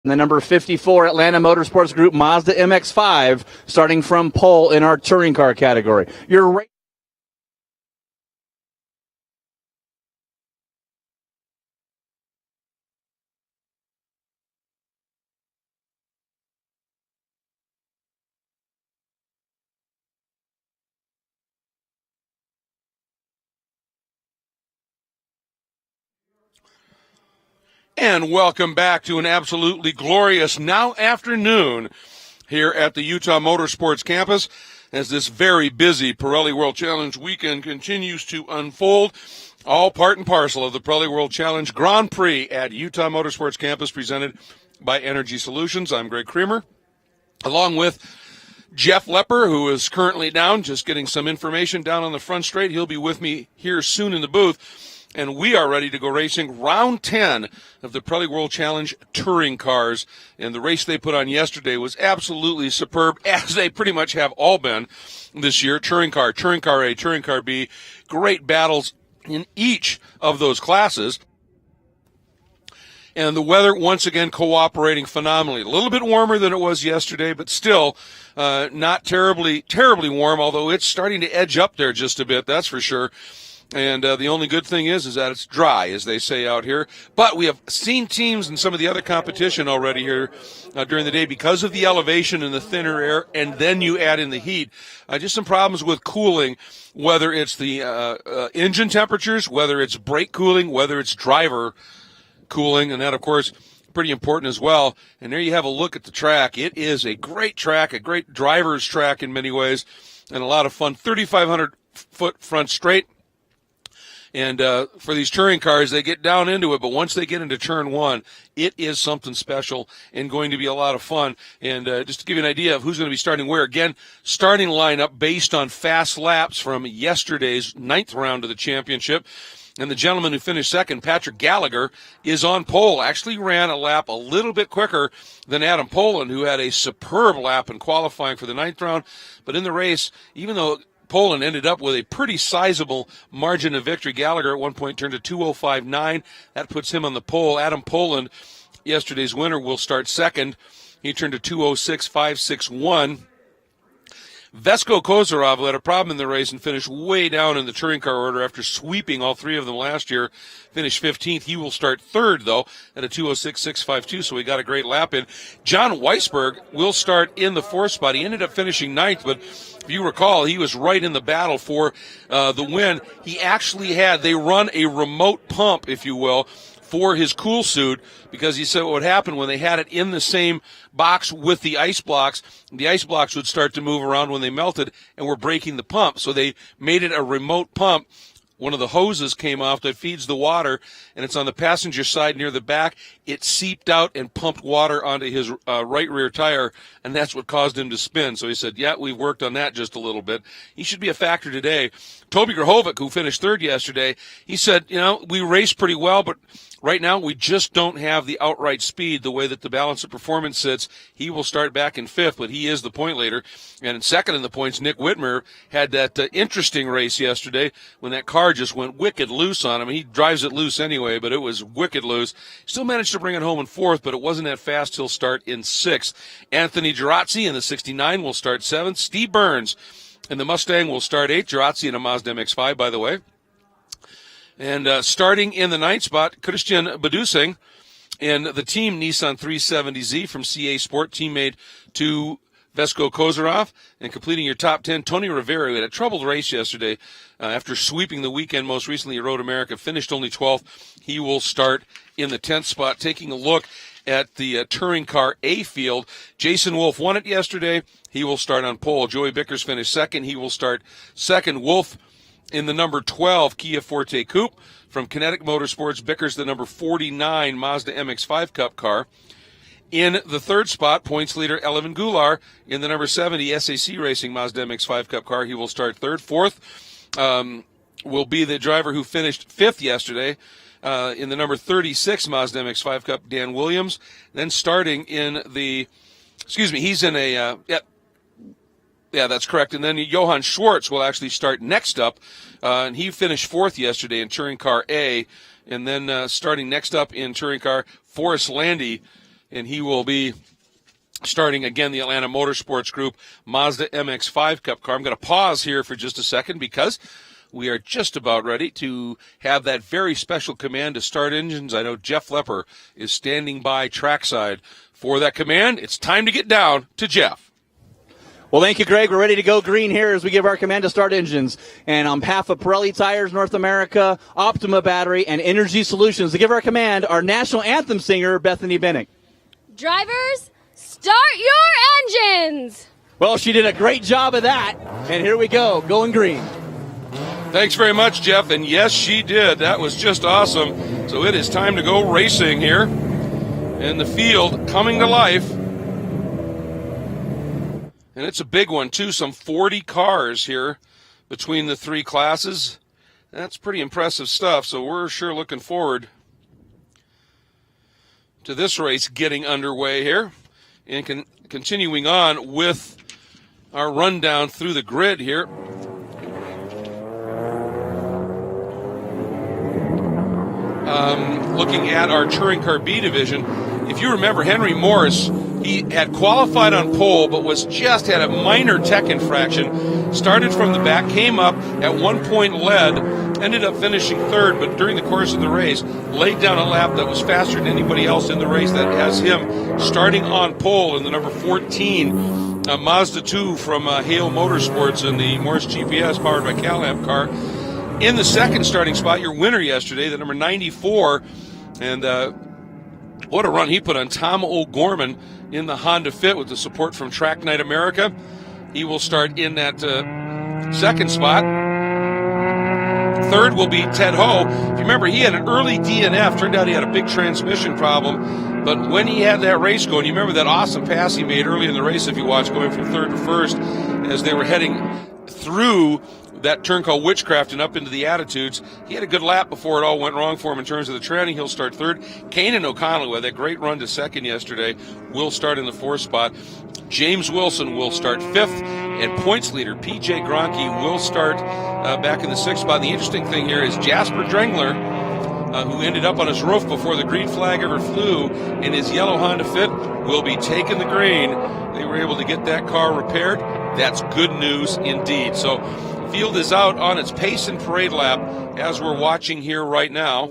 And the number 54 Atlanta Motorsports Group Mazda MX-5, starting from pole in our touring car category. Your And welcome back to an absolutely glorious now afternoon here at the Utah Motorsports Campus as this very busy Pirelli World Challenge weekend continues to unfold. All part and parcel of the Pirelli World Challenge Grand Prix at Utah Motorsports Campus presented by EnergySolutions. I'm Greg Creamer, along with Jeff Lepper, who is currently down, just getting some information down on the front straight. He'll be with me here soon in the booth. And we are ready to go racing round 10 of the Pirelli World Challenge touring cars. And the race they put on yesterday was absolutely superb, as they pretty much have all been this year. Touring car A, touring car B. Great battles in each of those classes. And the weather, once again, cooperating phenomenally. A little bit warmer than it was yesterday, but still not terribly warm, although it's starting to edge up there just a bit, that's for sure. And the only good thing is that it's dry, as they say out here. But we have seen teams in some of the other competition already here during the day because of the elevation and the thinner air, and then you add in the heat. Just some problems with cooling, whether it's the engine temperatures, whether it's brake cooling, whether it's driver cooling, and that, of course, pretty important as well. And there you have a look at the track. It is a great track, a great driver's track in many ways, and a lot of fun. 3,500-foot front straight. And for these touring cars, they get down into it, but once they get into turn one, it is something special and going to be a lot of fun. And just to give you an idea of who's going to be starting where, again, starting lineup based on fast laps from yesterday's 9th round of the championship. And the gentleman who finished second, Patrick Gallagher, is on pole. Actually ran a lap a little bit quicker than Adam Poland, who had a superb lap in qualifying for the 9th round. But in the race, even though Poland ended up with a pretty sizable margin of victory, Gallagher at one point turned to 2:05.9. That puts him on the pole. Adam Poland, yesterday's winner, will start second. He turned to 2:06.561. Vesko Kozarov, who had a problem in the race and finished way down in the touring car order after sweeping all three of them last year, finished 15th. He will start third, though, at a 2:06.652, so he got a great lap in. John Weisberg will start in the 4th spot. He ended up finishing 9th, but if you recall, he was right in the battle for the win. He actually they run a remote pump, if you will, for his cool suit, because he said what would happen when they had it in the same box with the ice blocks would start to move around when they melted and were breaking the pump. So they made it a remote pump. One of the hoses came off that feeds the water, and it's on the passenger side near the back. It seeped out and pumped water onto his right rear tire, and that's what caused him to spin. So he said, yeah, we've worked on that just a little bit. He should be a factor today. Toby Grahovic, who finished third yesterday, he said, we raced pretty well, but right now we just don't have the outright speed the way that the balance of performance sits. He will start back in 5th, but he is the point leader. And in second in the points, Nick Whitmer had that interesting race yesterday when that car just went wicked loose on him. He drives it loose anyway, but it was wicked loose. Still managed to bring it home in 4th, but it wasn't that fast. He'll start in 6th. Anthony Girazzi in the 69 will start 7th. Steve Burns in the Mustang will start 8th. Girazzi in a Mazda MX-5, by the way. And starting in the 9th spot, Christian Badusing in the team Nissan 370Z from CA Sport, teammate to Vesko Kozarov. And completing your top 10, Tony Rivera, who had a troubled race yesterday after sweeping the weekend most recently at Road America, finished only 12th. He will start in the 10th spot. Taking a look at the touring car A field, Jason Wolf won it yesterday. He will start on pole. Joey Bickers finished second. He will start second. Wolf in the number 12 Kia Forte Coupe from Kinetic Motorsports. Bickers the number 49 Mazda MX-5 Cup car. In the 3rd spot, points leader Elvin Goulart in the number 70 SAC Racing Mazda MX-5 Cup car. He will start 3rd. 4th will be the driver who finished 5th yesterday in the number 36 Mazda MX-5 Cup, Dan Williams. Then starting in the, he's in a, yeah, that's correct. And then Johann Schwartz will actually start next up, and he finished 4th yesterday in Touring Car A. And then starting next up in Touring Car, Forrest Landy and he will be starting again the Atlanta Motorsports Group Mazda MX-5 Cup car. I'm going to pause here for just a second because we are just about ready to have that very special command to start engines. I know Jeff Lepper is standing by trackside for that command. It's time to get down to Jeff. Well, thank you, Greg. We're ready to go green here as we give our command to start engines. And on behalf of Pirelli Tires North America, Optima Battery, and EnergySolutions, to give our command, our national anthem singer, Bethany Bennick. Drivers, start your engines! Well, she did a great job of that. And here we go, going green. Thanks very much, Jeff. And yes, she did. That was just awesome. So it is time to go racing here. And the field coming to life. And it's a big one, too. Some 40 cars here between the three classes. That's pretty impressive stuff. So we're sure looking forward to this race getting underway here. And continuing on with our rundown through the grid here. Looking at our Touring Car B division, if you remember, Henry Morris, he had qualified on pole, but had a minor tech infraction, started from the back, came up, at one point led, ended up finishing third, but during the course of the race, laid down a lap that was faster than anybody else in the race. That has him starting on pole in the number 14 Mazda 2 from Hale Motorsports in the Morris GPS powered by Cal-Amp car. In the second starting spot, your winner yesterday, the number 94, and what a run he put on Tom O'Gorman in the Honda Fit with the support from Track Night America. He will start in that second spot. Third will be Ted Ho. If you remember, he had an early DNF. Turned out he had a big transmission problem. But when he had that race going, you remember that awesome pass he made early in the race, if you watch, going from third to first, as they were heading through that turn called Witchcraft and up into the Attitudes. He had a good lap before it all went wrong for him in terms of the tranny. He'll start third. Kanan O'Connell, who had that great run to second yesterday, will start in the fourth spot. James Wilson will start fifth, and points leader P.J. Gronke will start back in the sixth spot. And the interesting thing here is Jasper Drengler, who ended up on his roof before the green flag ever flew in his yellow Honda Fit, will be taking the green. They were able to get that car repaired. That's good news indeed. So field is out on its pace and parade lap as we're watching here right now.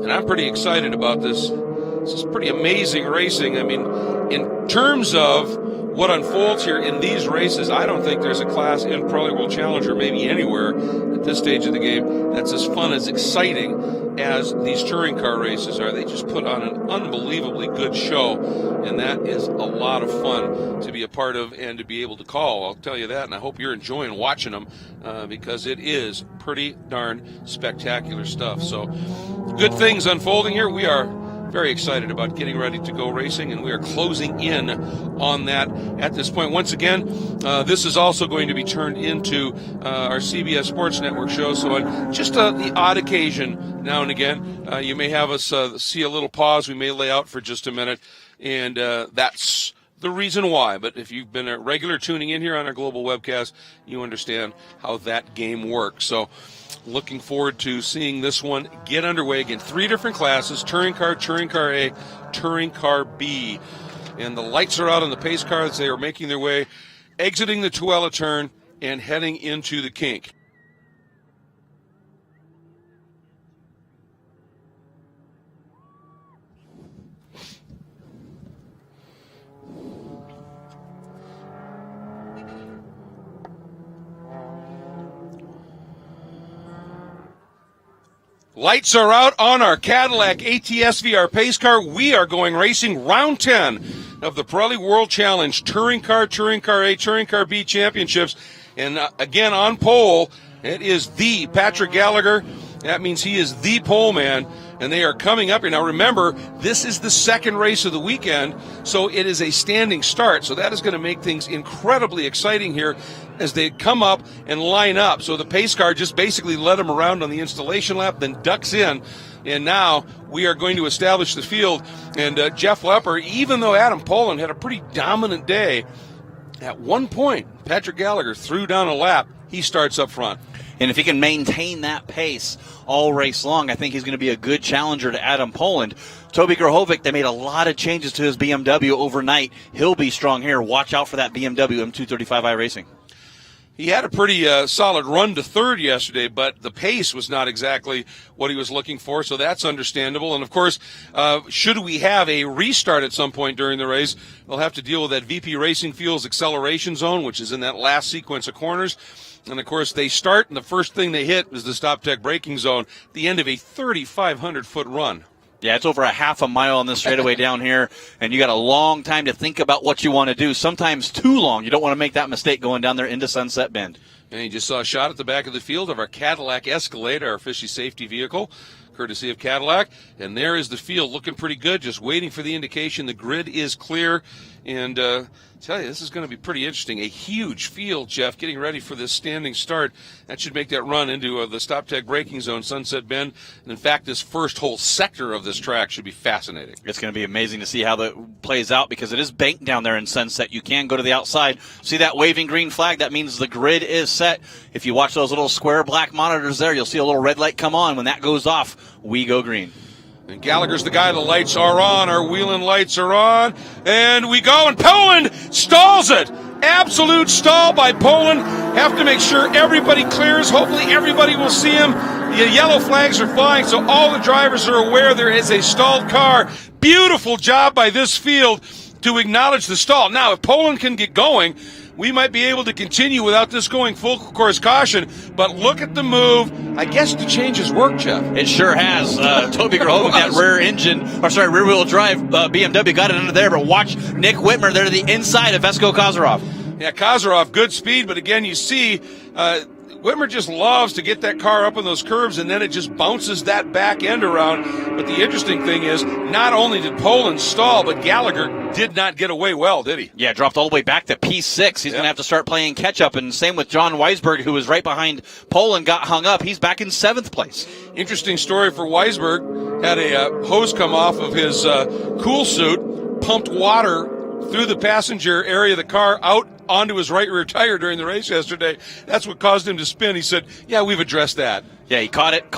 And I'm pretty excited about this. This is pretty amazing racing. I mean, in terms of what unfolds here in these races, I don't think there's a class in Pirelli World Challenge or maybe anywhere at this stage of the game that's as fun, as exciting as these touring car races are. They just put on an unbelievably good show, and that is a lot of fun to be a part of and to be able to call. I'll tell you that, and I hope you're enjoying watching them because it is pretty darn spectacular stuff. So good things unfolding here. We are very excited about getting ready to go racing, and we are closing in on that at this point. Once again, this is also going to be turned into our CBS Sports Network show, so on just the odd occasion now and again, you may have us see a little pause. We may lay out for just a minute, and that's the reason why. But if you've been a regular tuning in here on our global webcast, you understand how that game works. So looking forward to seeing this one get underway again. Three different classes: Touring Car, Touring Car A, Touring Car B. And the lights are out on the pace cars. They are making their way, exiting the Tuella turn and heading into the kink. Lights are out on our Cadillac ATS-V, our pace car. We are going racing round 10 of the Pirelli World Challenge Touring Car, Touring Car A, Touring Car B Championships. And again, on pole, it is the Patrick Gallagher. That means he is the pole man, and they are coming up here. Now, remember, this is the second race of the weekend, so it is a standing start. So that is going to make things incredibly exciting here as they come up and line up. So the pace car just basically led them around on the installation lap, then ducks in. And now we are going to establish the field. And Jeff Lepper, even though Adam Poland had a pretty dominant day, at one point, Patrick Gallagher threw down a lap. He starts up front. And if he can maintain that pace all race long, I think he's going to be a good challenger to Adam Poland. Toby Grahovic, they made a lot of changes to his BMW overnight. He'll be strong here. Watch out for that BMW M235i Racing. He had a pretty solid run to third yesterday, but the pace was not exactly what he was looking for, so that's understandable. And, of course, should we have a restart at some point during the race, we'll have to deal with that VP Racing Fuels acceleration zone, which is in that last sequence of corners. And, of course, they start, and the first thing they hit is the stop tech braking zone at the end of a 3,500-foot run. Yeah, it's over a half a mile on this straightaway down here, and you got a long time to think about what you want to do, sometimes too long. You don't want to make that mistake going down there into Sunset Bend. And you just saw a shot at the back of the field of our Cadillac Escalade, our fishy safety vehicle, courtesy of Cadillac. And there is the field looking pretty good, just waiting for the indication the grid is clear. And tell you, this is going to be pretty interesting. A huge field, Jeff, getting ready for this standing start. That should make that run into the stop tech braking zone, Sunset Bend. And in fact, this first whole sector of this track should be fascinating. It's going to be amazing to see how that plays out because it is banked down there in Sunset. You can go to the outside. See that waving green flag? That means the grid is set. If you watch those little square black monitors there, you'll see a little red light come on. When that goes off, we go green. And Gallagher's the guy. The lights are on. Our wheeling lights are on. And we go. And Poland stalls it. Absolute stall by Poland. Have to make sure everybody clears. Hopefully everybody will see him. The yellow flags are flying, so all the drivers are aware there is a stalled car. Beautiful job by this field to acknowledge the stall. Now, if Poland can get going, we might be able to continue without this going full course caution. But look at the move. I guess the changes work, Jeff. It sure has. Toby Grahovic, that rear wheel drive BMW got it under there. But watch Nick Whitmer there to the inside of Vesko Kozarov. Yeah, Kozarov, good speed. But again, you see Whitmer just loves to get that car up on those curves, and then it just bounces that back end around. But the interesting thing is, not only did Poland stall, but Gallagher did not get away well, did he? Yeah, dropped all the way back to P6. He's going to have to start playing catch-up, and same with John Weisberg, who was right behind Poland, got hung up. He's back in 7th place. Interesting story for Weisberg. Had a hose come off of his cool suit, pumped water through the passenger area of the car out onto his right rear tire during the race yesterday. That's what caused him to spin. He said, yeah, we've addressed that. Yeah, he caught it,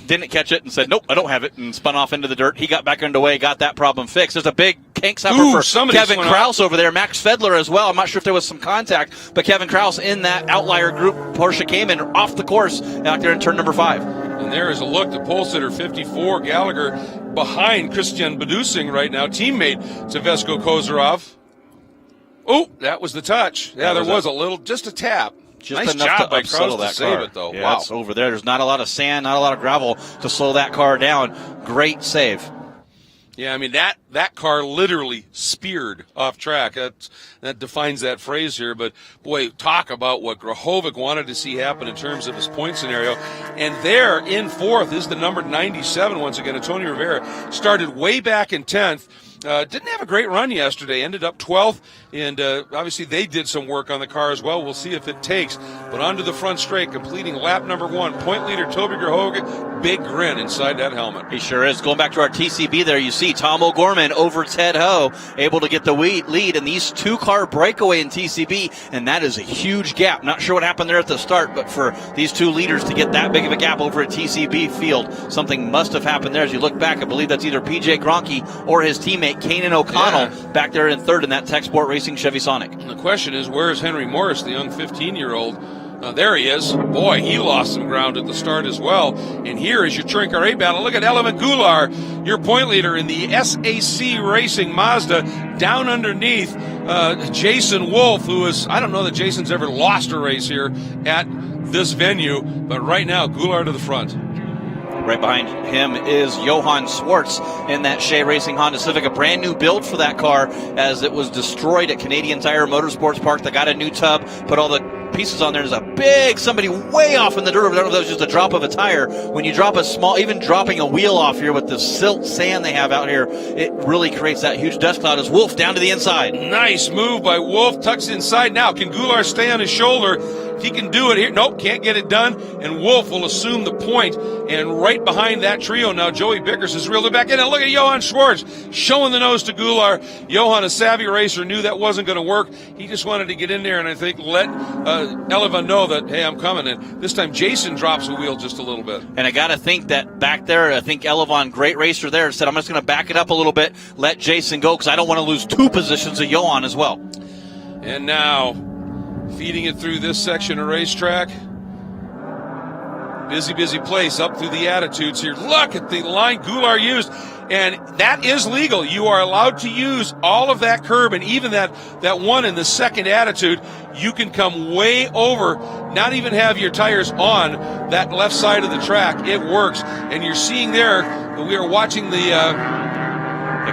didn't catch it, and said, nope, I don't have it, and spun off into the dirt. He got back underway, got that problem fixed. There's a big tank supper for Kevin Kraus over there, Max Fedler as well. I'm not sure if there was some contact, but Kevin Kraus in that outlier group. Porsche came in off the course out there in turn number 5. And there is a look, the pole sitter 54, Gallagher behind Christian Bedusing right now, teammate to Vesko Kozarov. Oh, that was the touch. Yeah, there was a little, just a tap. Just nice enough job by upsettle Kraus that to save car. it, though. Yeah, wow. it's over there. There's not a lot of sand, not a lot of gravel to slow that car down. Great save. Yeah, I mean, that car literally speared off track. That defines that phrase here. But, boy, talk about what Grahovic wanted to see happen in terms of his point scenario. And there in 4th is the number 97, once again, Antonio Rivera. Started way back in 10th. Didn't have a great run yesterday. Ended up 12th, and obviously they did some work on the car as well. We'll see if it takes. But onto the front straight, completing lap number 1. Point leader Toby Grahovic, big grin inside that helmet. He sure is. Going back to our TCB there, you see Tom O'Gorman over Ted Ho, able to get the lead in these 2-car breakaway in TCB, and that is a huge gap. Not sure what happened there at the start, but for these 2 leaders to get that big of a gap over at TCB field, something must have happened there. As you look back, I believe that's either PJ Gronke or his teammate Kanan O'Connell back there in 3rd in that Tech Sport Racing Chevy Sonic. And the question is, where is Henry Morris, the young 15-year-old? There he is. Boy, he lost some ground at the start as well. And here is your Trincaret battle. Look at Element Goulart, your point leader in the SAC Racing Mazda, down underneath Jason Wolf, who is, I don't know that Jason's ever lost a race here at this venue, but right now, Goulart to the front. Right behind him is Johan Swartz in that Shea Racing Honda Civic, a brand new build for that car as it was destroyed at Canadian Tire Motorsports Park. They got a new tub, put all the pieces on there. There's a big somebody way off in the dirt. I don't know if that was just a drop of a tire. When you drop a small, even dropping a wheel off here with the silt sand they have out here, it really creates that huge dust cloud as Wolf down to the inside. Nice move by Wolf, tucks inside now. Can Goulart stay on his shoulder? He can do it here. Nope, can't get it done. And Wolf will assume the point. And right behind that trio now, Joey Bickers has reeled it back in. And look at Johan Schwartz showing the nose to Goulart. Johan, a savvy racer, knew that wasn't going to work. He just wanted to get in there and I think let Elevan know that, hey, I'm coming. And this time Jason drops the wheel just a little bit. And I got to think that back there, I think Elevan, great racer there, said, I'm just going to back it up a little bit, let Jason go, because I don't want to lose 2 positions of Johan as well. And now, feeding it through this section of racetrack. Busy place up through the attitudes here. Look at the line Goulart used. And that is legal. You are allowed to use all of that curb and even that one in the second attitude. You can come way over, not even have your tires on that left side of the track. It works. And you're seeing there, we are watching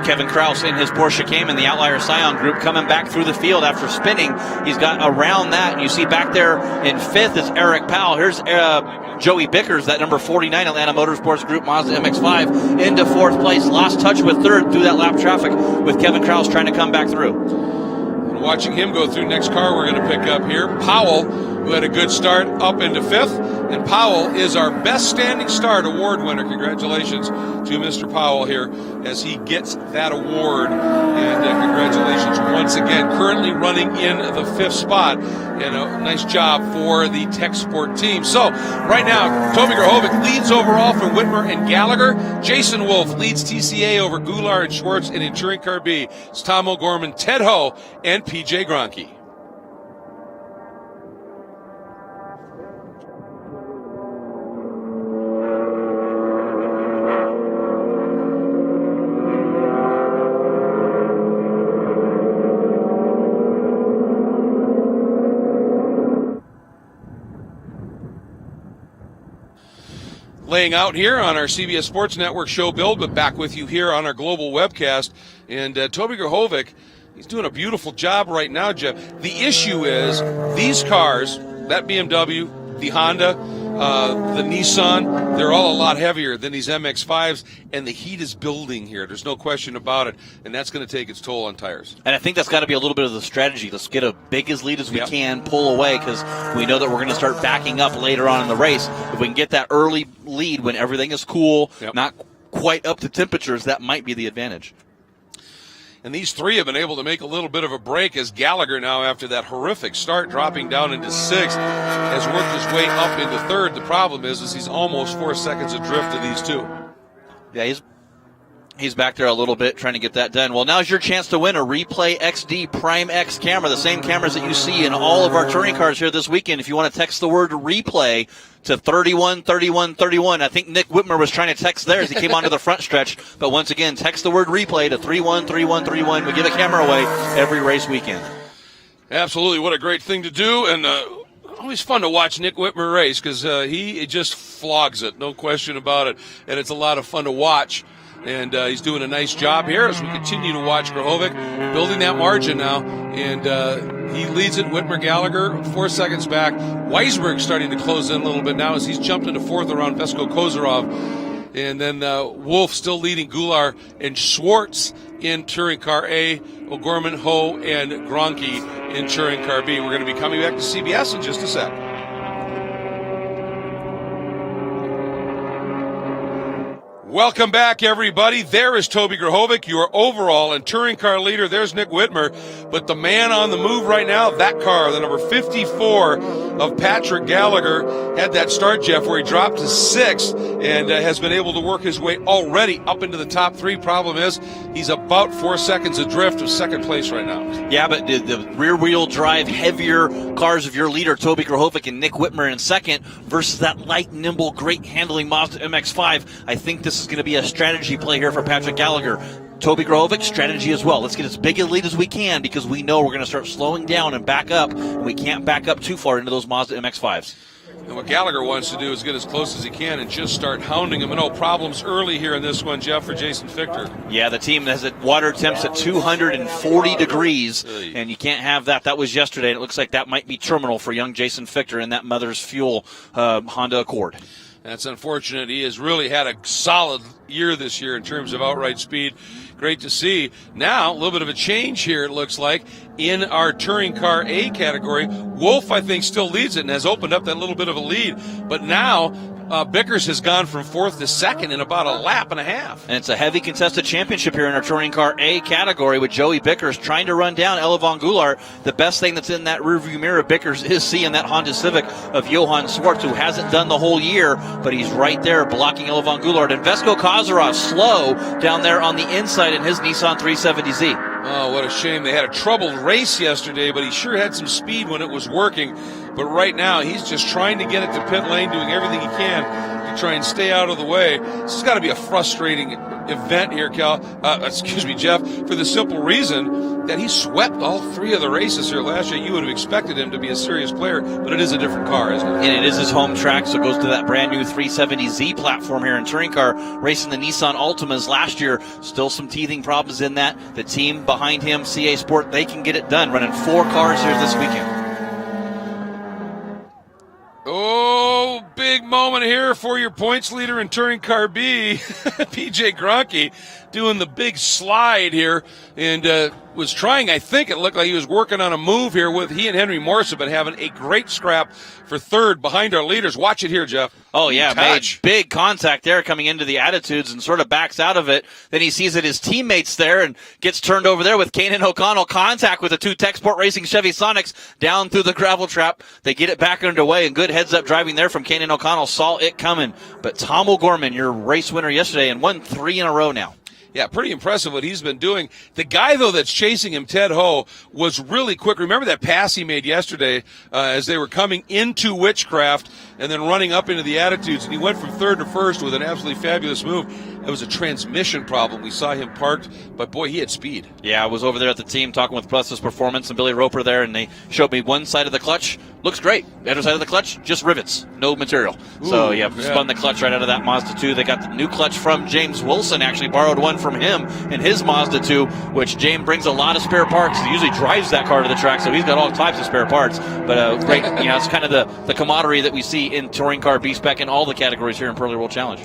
Kevin Kraus in his Porsche Cayman, the Outlier Scion group, coming back through the field after spinning. He's got around that, and you see back there in 5th is Eric Powell. Here's Joey Bickers, that number 49 Atlanta Motorsports Group Mazda MX-5, into 4th place. Lost touch with 3rd through that lap traffic with Kevin Kraus trying to come back through. And watching him go through, next car we're going to pick up here, Powell, who had a good start up into 5th. And Powell is our Best Standing Start award winner. Congratulations to Mr. Powell here as he gets that award. And congratulations once again. Currently running in the 5th spot. And a nice job for the Tech Sport team. So right now, Toby Grahovic leads overall for Whitmer and Gallagher. Jason Wolf leads TCA over Goulart and Schwartz. And in Touring Car B, it's Tom O'Gorman, Ted Ho, and PJ Gronke. Laying out here on our CBS Sports Network show build, but back with you here on our global webcast. And Toby Grahovic, he's doing a beautiful job right now, Jeff. The issue is these cars, that BMW, the Honda, the Nissan, they're all a lot heavier than these MX-5s, and the heat is building here. There's no question about it, and that's going to take its toll on tires. And I think that's got to be a little bit of the strategy. Let's get a big as lead as we can, pull away, because we know that we're going to start backing up later on in the race. If we can get that early lead when everything is cool, not quite up to temperatures, that might be the advantage. And these three have been able to make a little bit of a break as Gallagher now, after that horrific start, dropping down into 6th, has worked his way up into 3rd. The problem is he's almost 4 seconds adrift of these two. Yeah, he's back there a little bit trying to get that done. Well, now's your chance to win a Replay XD Prime X camera, the same cameras that you see in all of our touring cars here this weekend. If you want to text the word replay to 313131. I think Nick Whitmer was trying to text there as he came onto the front stretch. But once again, text the word replay to 313131. We give a camera away every race weekend. Absolutely. What a great thing to do. And always fun to watch Nick Whitmer race because he just flogs it. No question about it. And it's a lot of fun to watch. And he's doing a nice job here as we continue to watch Grahovic building that margin now. And he leads it. Whitmer Gallagher 4 seconds back. Weisberg starting to close in a little bit now as he's jumped into 4th around Vesko Kozarov. And then Wolf still leading Goulart and Schwartz in Touring Car A, O'Gorman, Ho, and Gronke in Touring Car B. We're going to be coming back to CBS in just a sec. Welcome back, everybody. There is Toby Grahovic, your overall and touring car leader. There's Nick Whitmer. But the man on the move right now, that car, the number 54 of Patrick Gallagher, had that start, Jeff, where he dropped to 6th and has been able to work his way already up into the top 3. Problem is, he's about 4 seconds adrift of 2nd place right now. Yeah, but the rear-wheel drive, heavier cars of your leader, Toby Grahovic, and Nick Whitmer in 2nd versus that light, nimble, great handling Mazda MX-5. I think this is going to be a strategy play here for Patrick Gallagher. Toby Grahovic, strategy as well. Let's get as big a lead as we can because we know we're going to start slowing down and back up, and we can't back up too far into those Mazda MX-5s. And what Gallagher wants to do is get as close as he can and just start hounding him. And no problems early here in this one, Jeff, for Jason Fichter. Yeah, the team has water temps at 240 degrees, and you can't have that. That was yesterday, and it looks like that might be terminal for young Jason Fichter in that Mother's Fuel Honda Accord. That's unfortunate. He has really had a solid year this year in terms of outright speed. Great to see. Now, a little bit of a change here, it looks like, in our Touring Car A category. Wolf, I think, still leads it and has opened up that little bit of a lead. But now, Bickers has gone from 4th to 2nd in about a lap and a half. And it's a heavy contested championship here in our Touring Car A category with Joey Bickers trying to run down Elevon Goulart. The best thing that's in that rearview mirror of Bickers is seeing that Honda Civic of Johan Swartz, who hasn't done the whole year, but he's right there blocking Elevon Goulart. And Vesco Kozarov slow down there on the inside in his Nissan 370Z. Oh, what a shame. They had a troubled race yesterday, but he sure had some speed when it was working. But right now, he's just trying to get it to pit lane, doing everything he can to try and stay out of the way. This has got to be a frustrating event here, Jeff, for the simple reason that he swept all 3 of the races here last year. You would have expected him to be a serious player, but it is a different car, isn't it? And it is his home track, so it goes to that brand new 370Z platform here in Touring Car, racing the Nissan Altimas last year. Still some teething problems in that. The team behind him, CA Sport, they can get it done, running 4 cars here this weekend. Oh, big moment here for your points leader in Touring Car B, PJ Gronke, doing the big slide here and was trying, I think it looked like he was working on a move here with he and Henry Morris have been having a great scrap for 3rd behind our leaders. Watch it here, Jeff. Oh, yeah, made Touch. big contact there coming into the attitudes and sort of backs out of it. Then he sees that his teammates there and gets turned over there with Kanan O'Connell. Contact with the 2 Techsport Racing Chevy Sonics down through the gravel trap. They get it back underway, and good heads-up driving there from Kanan O'Connell. Saw it coming. But Tom O'Gorman, your race winner yesterday, and won 3 in a row now. Yeah, pretty impressive what he's been doing. The guy, though, that's chasing him, Ted Ho, was really quick. Remember that pass he made yesterday as they were coming into Witchcraft and then running up into the attitudes, and he went from 3rd to 1st with an absolutely fabulous move. It was a transmission problem. We saw him parked, but, boy, he had speed. Yeah, I was over there at the team talking with Bus's Performance and Billy Roper there, and they showed me one side of the clutch. Looks great. The other side of the clutch, just rivets. No material. So, yeah, spun the clutch right out of that Mazda 2. They got the new clutch from James Wilson, actually borrowed one from him in his Mazda 2, which James brings a lot of spare parts. He usually drives that car to the track, so he's got all types of spare parts. But great, it's kind of the camaraderie that we see in Touring Car B-Spec in all the categories here in Pirelli World Challenge.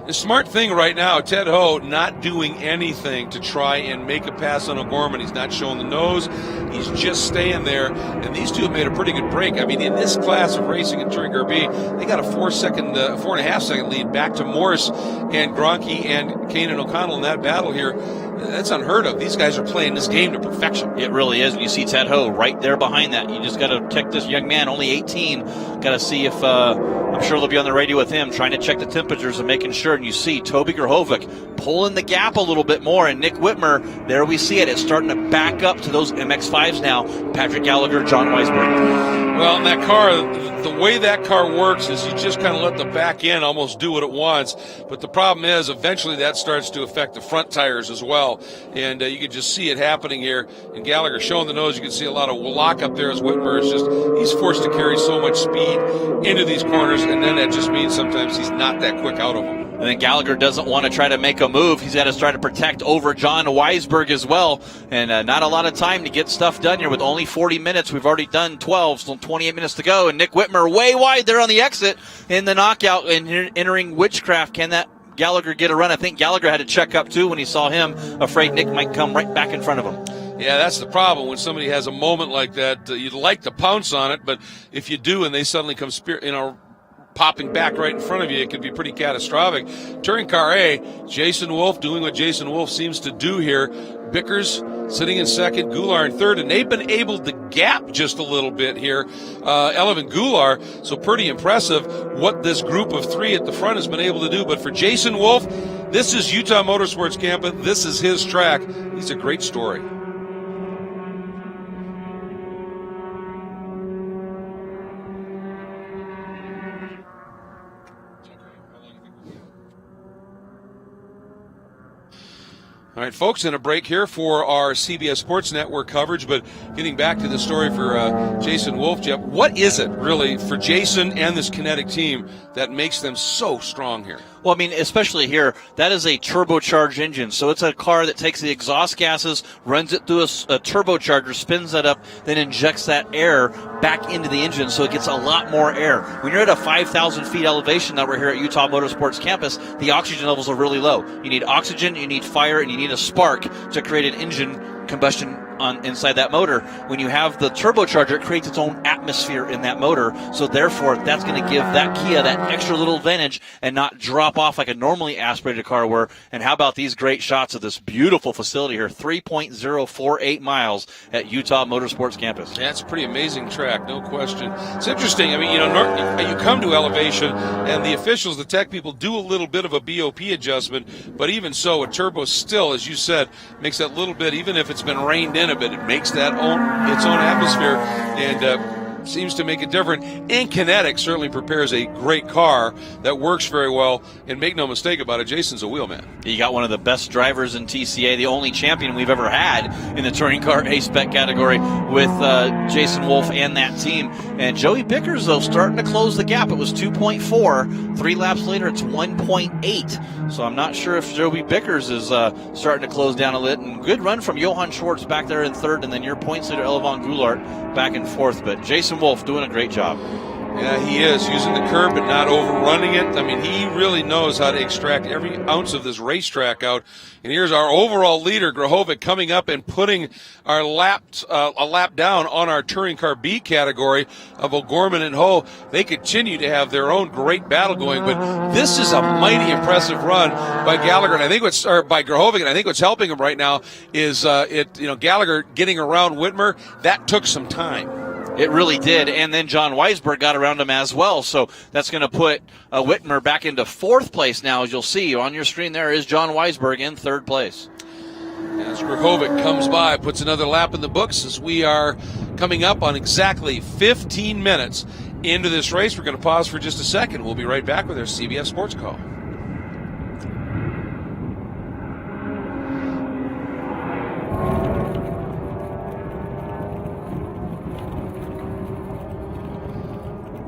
The smart thing right now, Ted Ho not doing anything to try and make a pass on O'Gorman. He's not showing the nose. He's just staying there. And these two have made a pretty good break. I mean, in this class of racing in Touring Car B, they got a 4.5 second lead back to Morris and Gronke and Kanan O'Connell in that battle here. That's unheard of. These guys are playing this game to perfection. It really is. And you see Ted Ho right there behind that. You just got to check this young man, only 18. Got to see if, I'm sure they'll be on the radio with him, trying to check the temperatures and making sure. And you see Toby Grahovic pulling the gap a little bit more. And Nick Whitmer, there we see it. It's starting to back up to those MX-5s now. Patrick Gallagher, John Weisberg. Well, in that car, the way that car works is you just kind of let the back end almost do what it wants. But the problem is eventually that starts to affect the front tires as well. And you can just see it happening here. And Gallagher showing the nose. You can see a lot of lock up there as Whitmer is he's forced to carry so much speed into these corners. And then that just means sometimes he's not that quick out of them. And then Gallagher doesn't want to try to make a move. He's got to try to protect over John Weisberg as well. And not a lot of time to get stuff done here with only 40 minutes. We've already done 12, so 28 minutes to go. And Nick Whitmer way wide there on the exit in the knockout and entering Witchcraft. Can that Gallagher get a run? I think Gallagher had to check up too when he saw him, afraid Nick might come right back in front of him. Yeah, that's the problem. When somebody has a moment like that, you'd like to pounce on it, but if you do and they suddenly come popping back right in front of you, it could be pretty catastrophic. Touring Car A, Jason Wolf doing what Jason Wolf seems to do here. Bickers sitting in second, Goulart in third, and they've been able to gap just a little bit here, Elevon Goulart, so pretty impressive what this group of 3 at the front has been able to do. But for Jason Wolf, this is Utah Motorsports Campus. This is his track. He's a great story. All right, folks, in a break here for our CBS Sports Network coverage, but getting back to the story for Jason Wolf, Jeff, what is it really for Jason and this Kinetic team that makes them so strong here? Well, I mean, especially here, that is a turbocharged engine. So it's a car that takes the exhaust gases, runs it through a turbocharger, spins that up, then injects that air back into the engine so it gets a lot more air. When you're at a 5,000 feet elevation that we're here at Utah Motorsports Campus, the oxygen levels are really low. You need oxygen, you need fire, and you need a spark to create an engine combustion inside that motor. When you have the turbocharger, it creates its own atmosphere in that motor. So therefore, that's going to give that Kia that extra little advantage and not drop off like a normally aspirated car were. And how about these great shots of this beautiful facility here, 3.048 miles at Utah Motorsports Campus. Yeah, it's a pretty amazing track, no question. It's interesting. I mean, you come to elevation, and the officials, the tech people, do a little bit of a BOP adjustment, but even so, a turbo still, as you said, makes that little bit, even if it's been rained in a bit, it makes that its own atmosphere and seems to make it different. And Kinetic certainly prepares a great car that works very well. And make no mistake about it, Jason's a wheelman. You got one of the best drivers in TCA, the only champion we've ever had in the touring car A-Spec category with Jason Wolf and that team. And Joey Bickers, though, starting to close the gap. It was 2.4. 3 laps later, it's 1.8. So I'm not sure if Joey Bickers is starting to close down a little. And good run from Johan Schwartz back there in third, and then your points leader, Elevon Goulart, back in fourth. But Jason Wolf doing a great job. Yeah, he is, using the curb but not overrunning it. I mean, he really knows how to extract every ounce of this racetrack out. And here's our overall leader, Grahovic, coming up and putting our a lap down on our touring car B category of O'Gorman and Ho. They continue to have their own great battle going, but this is a mighty impressive run by Gallagher, and I think by Grahovic, and I think what's helping him right now is Gallagher getting around Whitmer. That took some time. It really did, and then John Weisberg got around him as well, so that's going to put Whitmer back into fourth place now. As you'll see on your screen, there is John Weisberg in third place. As Grahovic comes by, puts another lap in the books as we are coming up on exactly 15 minutes into this race. We're going to pause for just a second. We'll be right back with our CBS Sports Call.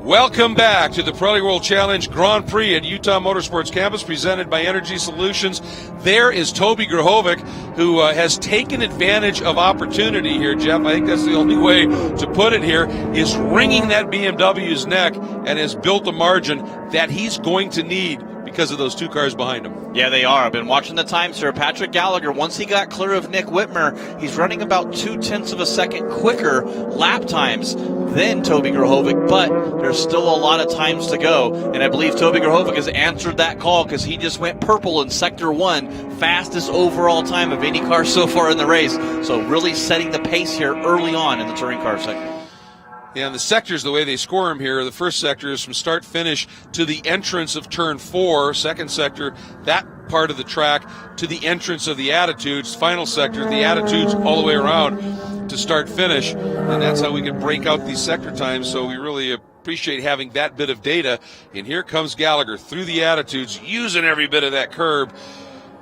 Welcome back to the Pirelli World Challenge Grand Prix at Utah Motorsports Campus, presented by EnergySolutions. There is Toby Grahovic, who has taken advantage of opportunity here, Jeff. I think that's the only way to put it here, is wringing that BMW's neck and has built a margin that he's going to need because of those two cars behind him. Yeah, they are. I've been watching the time, sir. Patrick Gallagher, once he got clear of Nick Whitmer, he's running about 0.2 of a second quicker lap times than Toby Grahovic, but there's still a lot of times to go. And I believe Toby Grahovic has answered that call because he just went purple in Sector 1, fastest overall time of any car so far in the race. So really setting the pace here early on in the touring car sector. Yeah, and the sectors, the way they score them here, the first sector is from start-finish to the entrance of Turn 4. Second sector, that part of the track, to the entrance of the Attitudes. Final sector, the Attitudes all the way around to start-finish. And that's how we can break out these sector times, so we really appreciate having that bit of data. And here comes Gallagher through the Attitudes, using every bit of that curb.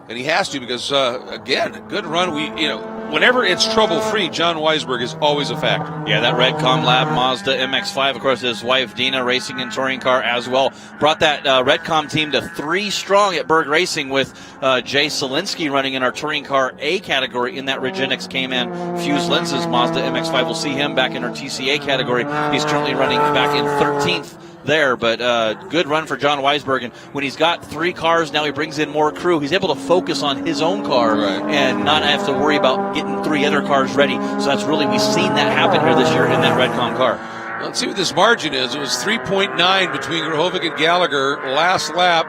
And he has to because, again, a good run. Whenever it's trouble-free, John Weisberg is always a factor. Yeah, that Redcom Lab Mazda MX-5, of course, his wife Dina racing in touring car as well. Brought that Redcom team to 3 strong at Berg Racing with Jay Solinsky running in our touring car A category in that Regenix Cayman fused lenses Mazda MX-5. We'll see him back in our TCA category. He's currently running back in 13th. There, but good run for John Weisberg. And when he's got 3 cars, now he brings in more crew. He's able to focus on his own car and not have to worry about getting 3 other cars ready. So that's really, we've seen that happen here this year in that Redcom car. Let's see what this margin is. It was 3.9 between Grahovic and Gallagher last lap.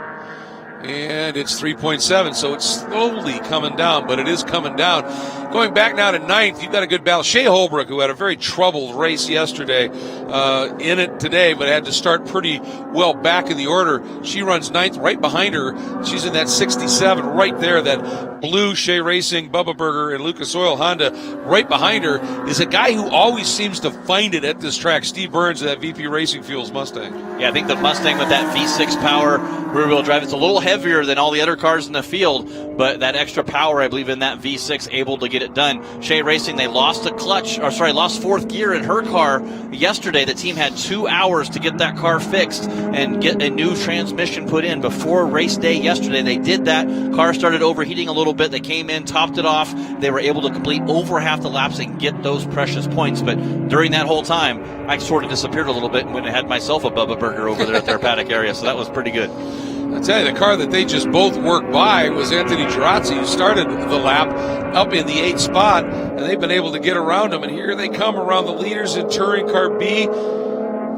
And it's 3.7, so it's slowly coming down, but it is coming down. Going back now to 9th, you've got a good battle. Shea Holbrook, who had a very troubled race yesterday, in it today, but had to start pretty well back in the order. She runs 9th, right behind her. She's in that 67 right there, that blue Shea Racing, Bubba Burger, and Lucas Oil Honda. Right behind her is a guy who always seems to find it at this track, Steve Burns, of that VP Racing Fuels Mustang. Yeah, I think the Mustang with that V6 power, rear-wheel drive, it's a little heavier than all the other cars in the field, but that extra power, I believe, in that V6, able to get it done. Shea Racing, they lost lost fourth gear in her car yesterday. The team had 2 hours to get that car fixed and get a new transmission put in before race day yesterday. They did that. Car started overheating a little bit. They came in, topped it off. They were able to complete over half the laps and get those precious points. But during that whole time, I sort of disappeared a little bit and went and had myself a Bubba Burger over there at their paddock area. So that was pretty good. I tell you, the car that they just both worked by was Anthony Girazzi, who started the lap up in the 8th spot, and they've been able to get around him. And here they come around the leaders in Touring Car B.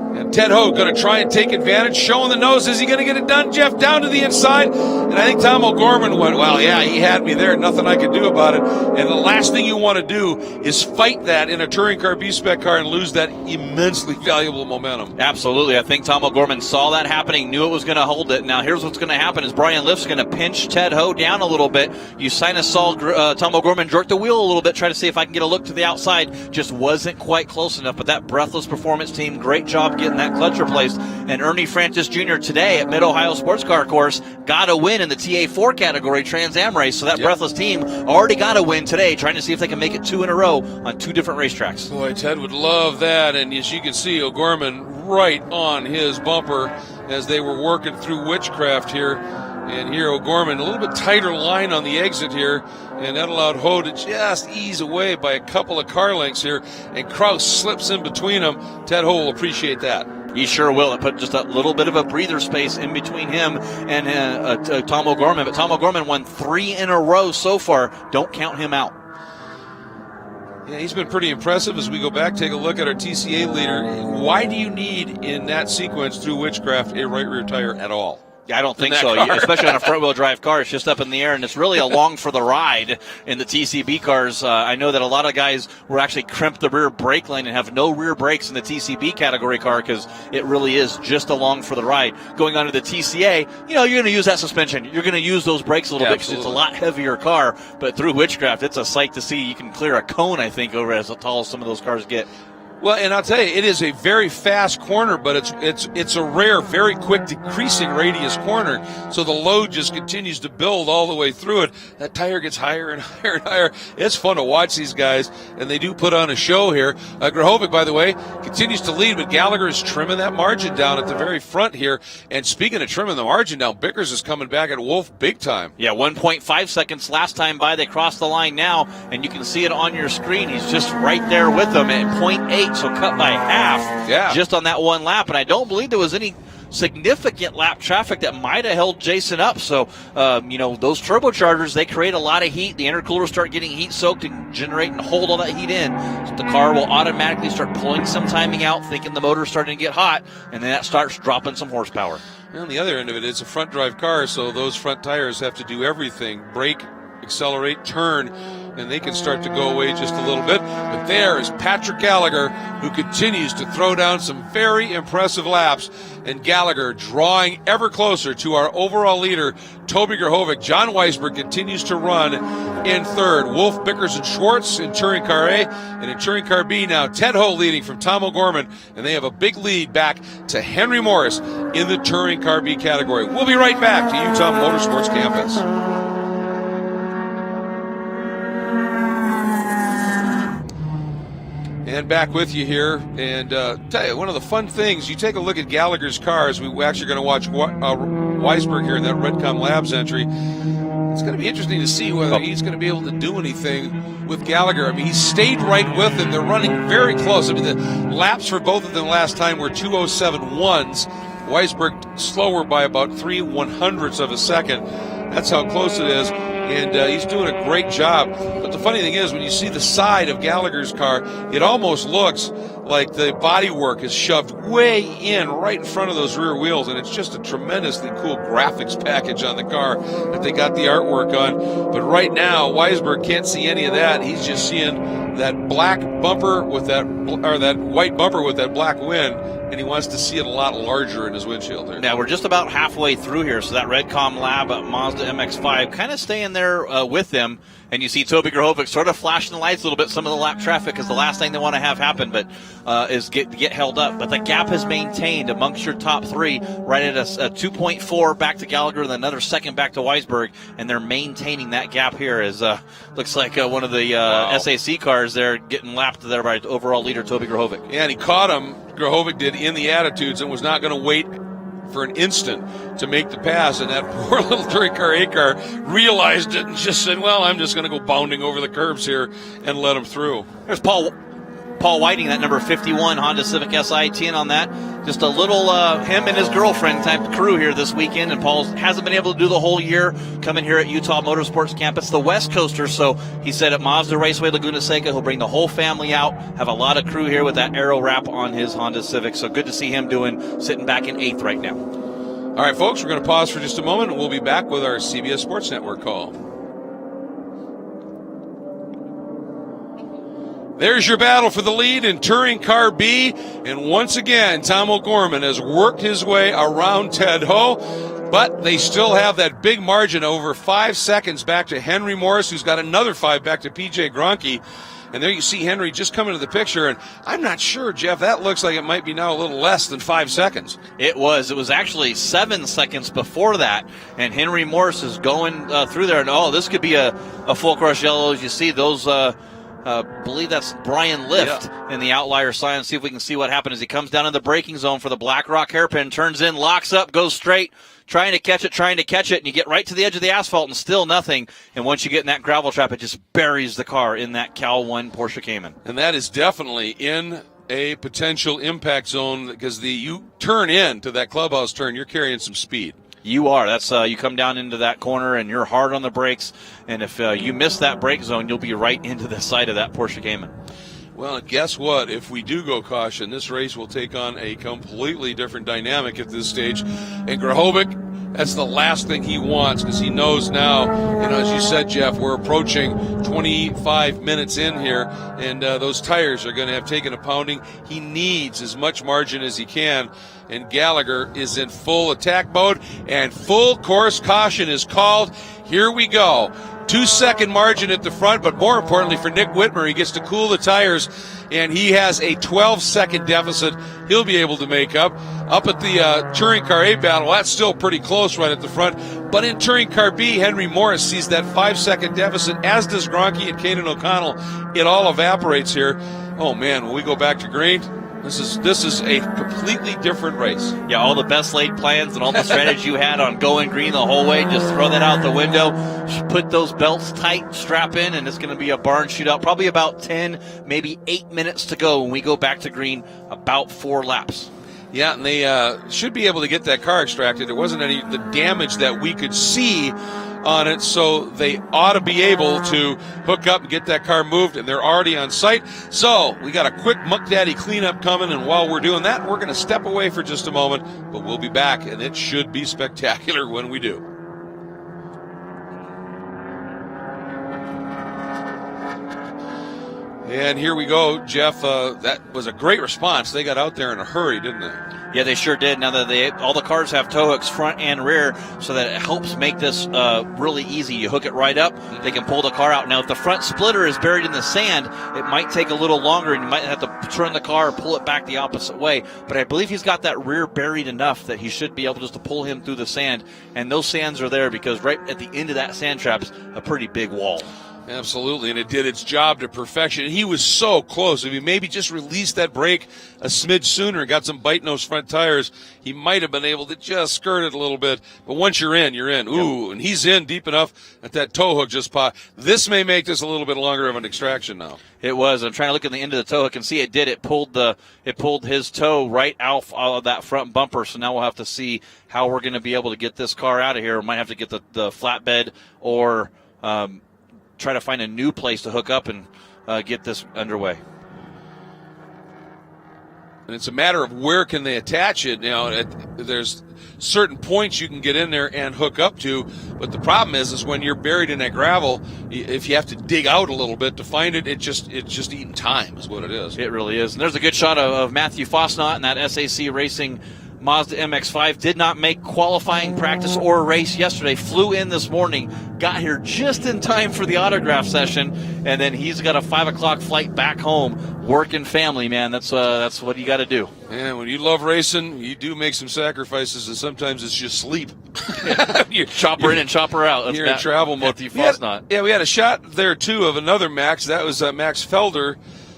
And Ted Ho going to try and take advantage, showing the nose. Is he going to get it done, Jeff? Down to the inside. And I think Tom O'Gorman went, well, yeah, he had me there. Nothing I could do about it. And the last thing you want to do is fight that in a Touring Car B-Spec car and lose that immensely valuable momentum. Absolutely. I think Tom O'Gorman saw that happening, knew it was going to hold it. Now, here's what's going to happen is Brian Lift's going to pinch Ted Ho down a little bit. You kind of saw Tom O'Gorman jerk the wheel a little bit, try to see if I can get a look to the outside. Just wasn't quite close enough. But that Breathless Performance team, great job getting that clutch replaced. And Ernie Francis Jr. today at Mid-Ohio Sports Car Course got a win in the TA4 category Trans Am race. So that Breathless team already got a win today, trying to see if they can make it 2 in a row on 2 different racetracks. Boy, Ted would love that. And as you can see, O'Gorman right on his bumper as they were working through Witchcraft here. And here O'Gorman, a little bit tighter line on the exit here, and that allowed Ho to just ease away by a couple of car lengths here, and Kraus slips in between them. Ted Ho will appreciate that. He sure will. It put just a little bit of a breather space in between him and Tom O'Gorman. But Tom O'Gorman won 3 in a row so far. Don't count him out. Yeah, he's been pretty impressive. As we go back, take a look at our TCA leader. Why do you need, in that sequence through Witchcraft, a right rear tire at all? I don't think so, especially on a front-wheel drive car. It's just up in the air, and it's really along for the ride in the TCB cars. I know that a lot of guys will actually crimp the rear brake line and have no rear brakes in the TCB category car because it really is just along for the ride. Going on to the TCA, you're going to use that suspension. You're going to use those brakes a little bit because it's a lot heavier car. But through Witchcraft, it's a sight to see. You can clear a cone, I think, over as tall as some of those cars get. Well, and I'll tell you, it is a very fast corner, but it's a rare, very quick decreasing radius corner. So the load just continues to build all the way through it. That tire gets higher and higher and higher. It's fun to watch these guys, and they do put on a show here. Grahovic, by the way, continues to lead, but Gallagher is trimming that margin down at the very front here. And speaking of trimming the margin down, Bickers is coming back at Wolf big time. Yeah, 1.5 seconds last time by. They crossed the line now, and you can see it on your screen. He's just right there with them at 0.8. So cut by half just on that one lap. And I don't believe there was any significant lap traffic that might have held Jason up. So, those turbochargers, they create a lot of heat. The intercoolers start getting heat soaked and generate and hold all that heat in. So the car will automatically start pulling some timing out, thinking the motor's starting to get hot, and then that starts dropping some horsepower. And on the other end of it, it's a front drive car, so those front tires have to do everything. Brake, accelerate, turn, and they can start to go away just a little bit. But there is Patrick Gallagher, who continues to throw down some very impressive laps. And Gallagher drawing ever closer to our overall leader, Toby Grahovic. John Weisberg continues to run in third. Wolf, Bickers, and Schwartz in Touring Car A. And in Touring Car B now, Ted Ho leading from Tom O'Gorman. And they have a big lead back to Henry Morris in the Touring Car B category. We'll be right back to Utah Motorsports Campus. And back with you here, and tell you, one of the fun things, you take a look at Gallagher's cars. We're actually going to watch Weisberg here in that Redcom Labs entry. It's going to be interesting to see whether he's going to be able to do anything with Gallagher. I mean, he stayed right with him. They're running very close. I mean, the laps for both of them last time were 2:07.1s. Weisberg slower by about 3/100ths of a second. That's how close it is. And he's doing a great job. But the funny thing is, when you see the side of Gallagher's car, it almost looks like the bodywork is shoved way in right in front of those rear wheels, and it's just a tremendously cool graphics package on the car that they got the artwork on. But right now, Weisberg can't see any of that. He's just seeing that black bumper with that white bumper with that black wing, and he wants to see it a lot larger in his windshield there. Now, we're just about halfway through here, so that Redcom Lab Mazda MX-5 kind of staying there with them. And you see Toby Grahovic sort of flashing the lights a little bit. Some of the lap traffic is the last thing they want to have happen, but is get held up. But the gap is maintained amongst your top three, right at a 2.4 back to Gallagher, and another second back to Weisberg, and they're maintaining that gap here. As looks like one of the SAC cars there getting lapped there by overall leader Toby Grahovic. Yeah, and he caught him. Grahovic did in the attitudes and was not going to wait for an instant to make the pass, and that poor little touring car A car realized it and just said, well, I'm just going to go bounding over the curbs here and let him through. There's Paul Whiting, that number 51 Honda Civic Si-10 on that. Just a little him and his girlfriend type crew here this weekend, and Paul hasn't been able to do the whole year coming here at Utah Motorsports Campus, the West Coaster. So he said at Mazda Raceway Laguna Seca, he'll bring the whole family out, have a lot of crew here with that aero wrap on his Honda Civic. So good to see him sitting back in 8th right now. All right, folks, we're going to pause for just a moment, and we'll be back with our CBS Sports Network call. There's your battle for the lead in Touring Car B, and once again, Tom O'Gorman has worked his way around Ted Ho, but they still have that big margin over 5 seconds back to Henry Morris, who's got another 5 back to P.J. Gronke. And there you see Henry just come into the picture, and I'm not sure, Jeff, that looks like it might be now a little less than 5 seconds. It was actually 7 seconds before that, and Henry Morris is going through there, and this could be a full crush yellow. As you see those believe that's Brian Lift in the outlier sign. See if we can see what happened as he comes down in the braking zone for the Black Rock hairpin, turns in, locks up, goes straight, trying to catch it, and you get right to the edge of the asphalt and still nothing. And once you get in that gravel trap, it just buries the car in that Cal 1 Porsche Cayman. And that is definitely in a potential impact zone, because you turn into that clubhouse turn, you're carrying some speed. You are. That's you come down into that corner and you're hard on the brakes, and if you miss that brake zone, you'll be right into the side of that Porsche Cayman. Well, guess what? If we do go caution, this race will take on a completely different dynamic at this stage. And Grahovic, that's the last thing he wants, because he knows now, as you said, Jeff, we're approaching 25 minutes in here, and those tires are going to have taken a pounding. He needs as much margin as he can, and Gallagher is in full attack mode, and full course caution is called. Here we go. 2-second margin at the front, but more importantly for Nick Whitmer, he gets to cool the tires, and he has a 12-second deficit he'll be able to make up. Up at the Touring Car A battle, that's still pretty close right at the front. But in Touring Car B, Henry Morris sees that 5-second deficit, as does Gronke and Kaden O'Connell. It all evaporates here. Oh, man, when we go back to green, this is a completely different race. Yeah, all the best laid plans and all the strategy you had on going green the whole way, just throw that out the window. Put those belts tight, strap in, and it's going to be a barn shootout. Probably about 10, maybe 8 minutes to go when we go back to green, about 4 laps. Yeah, and they should be able to get that car extracted. There wasn't any the damage that we could see on it, so they ought to be able to hook up and get that car moved, and they're already on site. So we got a quick Muck Daddy cleanup coming, and while we're doing that, we're going to step away for just a moment, but we'll be back, and it should be spectacular when we do. And here we go, Jeff. That was a great response. They got out there in a hurry, didn't they? Yeah, they sure did. Now that all the cars have tow hooks front and rear, so that it helps make this really easy. You hook it right up, they can pull the car out. Now, if the front splitter is buried in the sand, it might take a little longer, and you might have to turn the car or pull it back the opposite way. But I believe he's got that rear buried enough that he should be able just to pull him through the sand. And those sands are there because right at the end of that sand trap's a pretty big wall. Absolutely, and it did its job to perfection. And he was so close. If he maybe just released that brake a smidge sooner and got some bite in those front tires, he might have been able to just skirt it a little bit. But once you're in, you're in. Ooh, and he's in deep enough that that tow hook just popped. This may make this a little bit longer of an extraction now. It was. I'm trying to look at the end of the tow hook and see it did. It pulled his toe right out of that front bumper. So now we'll have to see how we're going to be able to get this car out of here. We might have to get the flatbed or try to find a new place to hook up and get this underway. And it's a matter of where can they attach it. There's certain points you can get in there and hook up to, but the problem is when you're buried in that gravel, if you have to dig out a little bit to find it, it's just eating time is what it is. It really is. And there's a good shot of Matthew Fosnot in that SAC Racing Mazda MX-5. Did not make qualifying practice or race yesterday. Flew in this morning, got here just in time for the autograph session, and then he's got a 5 o'clock flight back home. Working family, man. That's what you got to do. And when you love racing, you do make some sacrifices, and sometimes it's just sleep. Chopper in and chopper out. That's you're in travel mode. Matthew Fosnot. We had a shot there too of another Max. That was Max Fedler,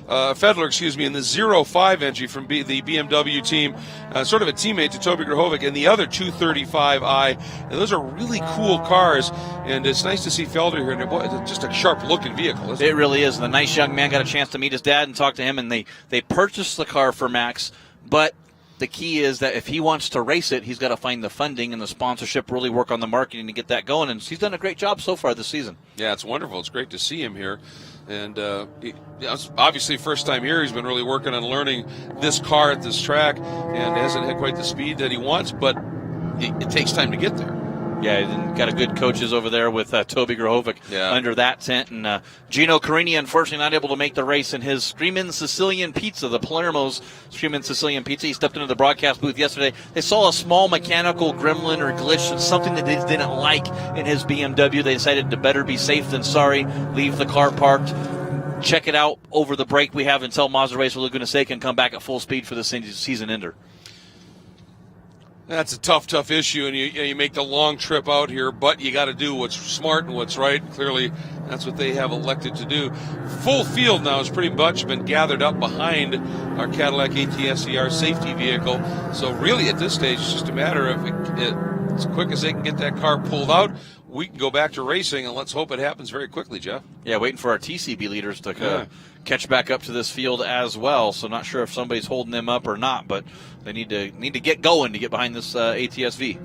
in the 05 entry from the BMW team, sort of a teammate to Toby Grahovic, and the other 235i. And those are really cool cars, and it's nice to see Felder here. And it's just a sharp-looking vehicle, isn't it? It really is. And the nice young man got a chance to meet his dad and talk to him, and they purchased the car for Max, but the key is that if he wants to race it, he's got to find the funding and the sponsorship, really work on the marketing to get that going, and he's done a great job so far this season. Yeah, it's wonderful. It's great to see him here. And it's obviously first time here. He's been really working on learning this car at this track and hasn't had quite the speed that he wants, but it takes time to get there. Yeah, and got a good coaches over there with Toby Grahovic under that tent. And Gino Carini, unfortunately, not able to make the race in his Screamin' Sicilian Pizza, the Palermo's Screamin' Sicilian Pizza. He stepped into the broadcast booth yesterday. They saw a small mechanical gremlin or glitch, something that they didn't like in his BMW. They decided to better be safe than sorry, leave the car parked, check it out over the break we have until Mazda Race for Laguna Seca and come back at full speed for the season ender. That's a tough issue, and you make the long trip out here, but you got to do what's smart and what's right. Clearly, that's what they have elected to do. Full field now has pretty much been gathered up behind our Cadillac ATS-ER safety vehicle. So really, at this stage, it's just a matter of as quick as they can get that car pulled out, we can go back to racing, and let's hope it happens very quickly, Jeff. Yeah, waiting for our TCB leaders to catch back up to this field as well. So not sure if somebody's holding them up or not, but they need to get going to get behind this ATS-V.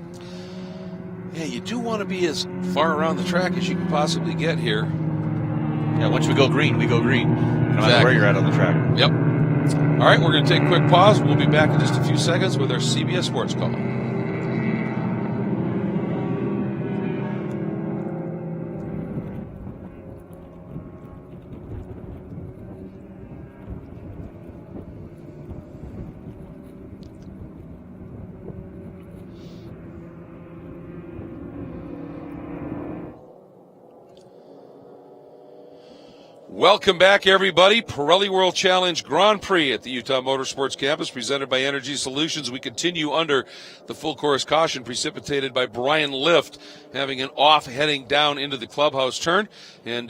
Yeah, you do want to be as far around the track as you can possibly get here. Yeah, once we go green, we go green. No matter where you're at on the track. Yep. All right, we're going to take a quick pause. We'll be back in just a few seconds with our CBS Sports Call. Welcome back, everybody. Pirelli World Challenge Grand Prix at the Utah Motorsports Campus, presented by EnergySolutions. We continue under the full course caution precipitated by Brian Lift, having an off heading down into the clubhouse turn, and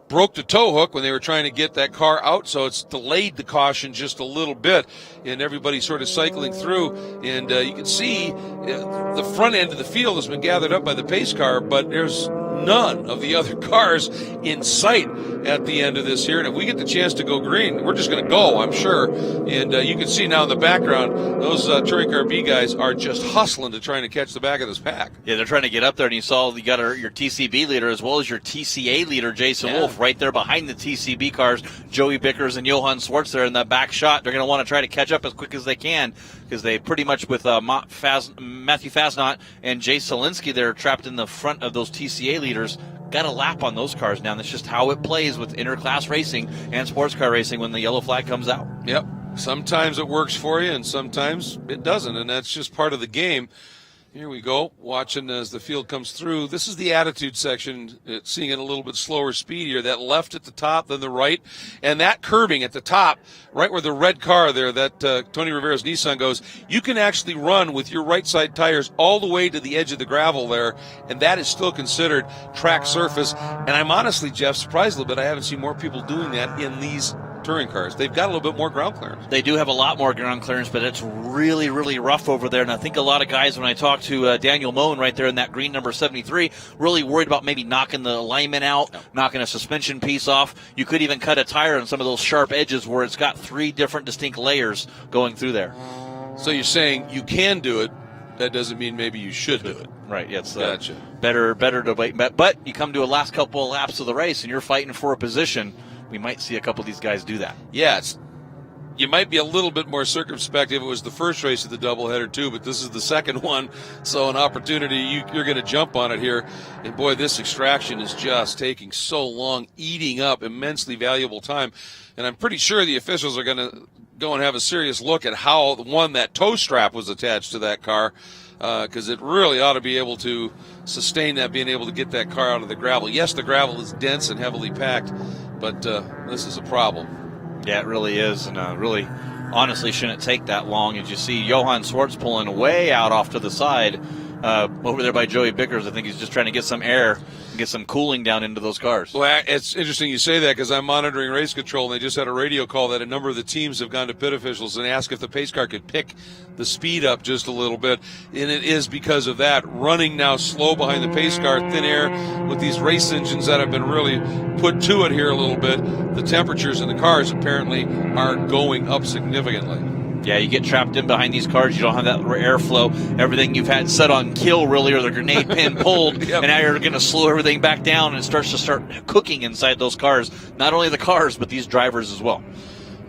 broke the tow hook when they were trying to get that car out, so it's delayed the caution just a little bit, and everybody's sort of cycling through, and you can see the front end of the field has been gathered up by the pace car, but there's none of the other cars in sight at the end of this here. And if we get the chance to go green, we're just going to go, I'm sure. And you can see now in the background, those Touring Car B guys are just hustling to trying to catch the back of this pack. Yeah, they're trying to get up there, and you saw you got your TCB leader as well as your TCA leader, Jason Wolf, right there behind the TCB cars. Joey Bickers and Johan Swartz there in that back shot. They're going to want to try to catch up as quick as they can, because they pretty much, with Matthew Fasnot and Jay Solinsky, they're trapped in the front of those TCA leaders. Got a lap on those cars now, and that's just how it plays with interclass racing and sports car racing when the yellow flag comes out. Yep. Sometimes it works for you, and sometimes it doesn't, and that's just part of the game. Here we go, watching as the field comes through. This is the attitude section, seeing it a little bit slower speed here. That left at the top, then the right. And that curbing at the top, right where the red car there, that Tony Rivera's Nissan goes, you can actually run with your right side tires all the way to the edge of the gravel there, and that is still considered track surface. And I'm honestly, Jeff, surprised a little bit. I haven't seen more people doing that in these touring cars. They've got a little bit more ground clearance. They do have a lot more ground clearance, but it's really, really rough over there. And I think a lot of guys, when I talk to Daniel Moen right there in that green number 73, really worried about maybe knocking the alignment out, knocking a suspension piece off. You could even cut a tire on some of those sharp edges where it's got 3 different distinct layers going through there. So you're saying you can do it. That doesn't mean maybe you should do it. Right, yeah, it's gotcha. better to wait. But you come to a last couple of laps of the race and you're fighting for a position. We might see a couple of these guys do that. Yeah, you might be a little bit more circumspect if it was the first race of the doubleheader too, but this is the second one, so an opportunity, you're going to jump on it here. And boy, this extraction is just taking so long, eating up immensely valuable time. And I'm pretty sure the officials are going to go and have a serious look at how, that tow strap was attached to that car, because it really ought to be able to sustain that, being able to get that car out of the gravel. Yes, the gravel is dense and heavily packed, but this is a problem. Yeah, it really is, and really, honestly, shouldn't take that long. As you see Johann Swartz pulling way out off to the side over there by Joey Bickers. I think he's just trying to get some air and get some cooling down into those cars. Well, it's interesting you say that, because I'm monitoring race control, and they just had a radio call that a number of the teams have gone to pit officials and asked if the pace car could pick the speed up just a little bit, and it is because of that. Running now slow behind the pace car, thin air, with these race engines that have been really put to it here a little bit. The temperatures in the cars apparently are going up significantly. Yeah, you get trapped in behind these cars. You don't have that airflow. Everything you've had set on kill, really, or the grenade pin pulled, Yep. And now you're going to slow everything back down, and it starts cooking inside those cars. Not only the cars, but these drivers as well.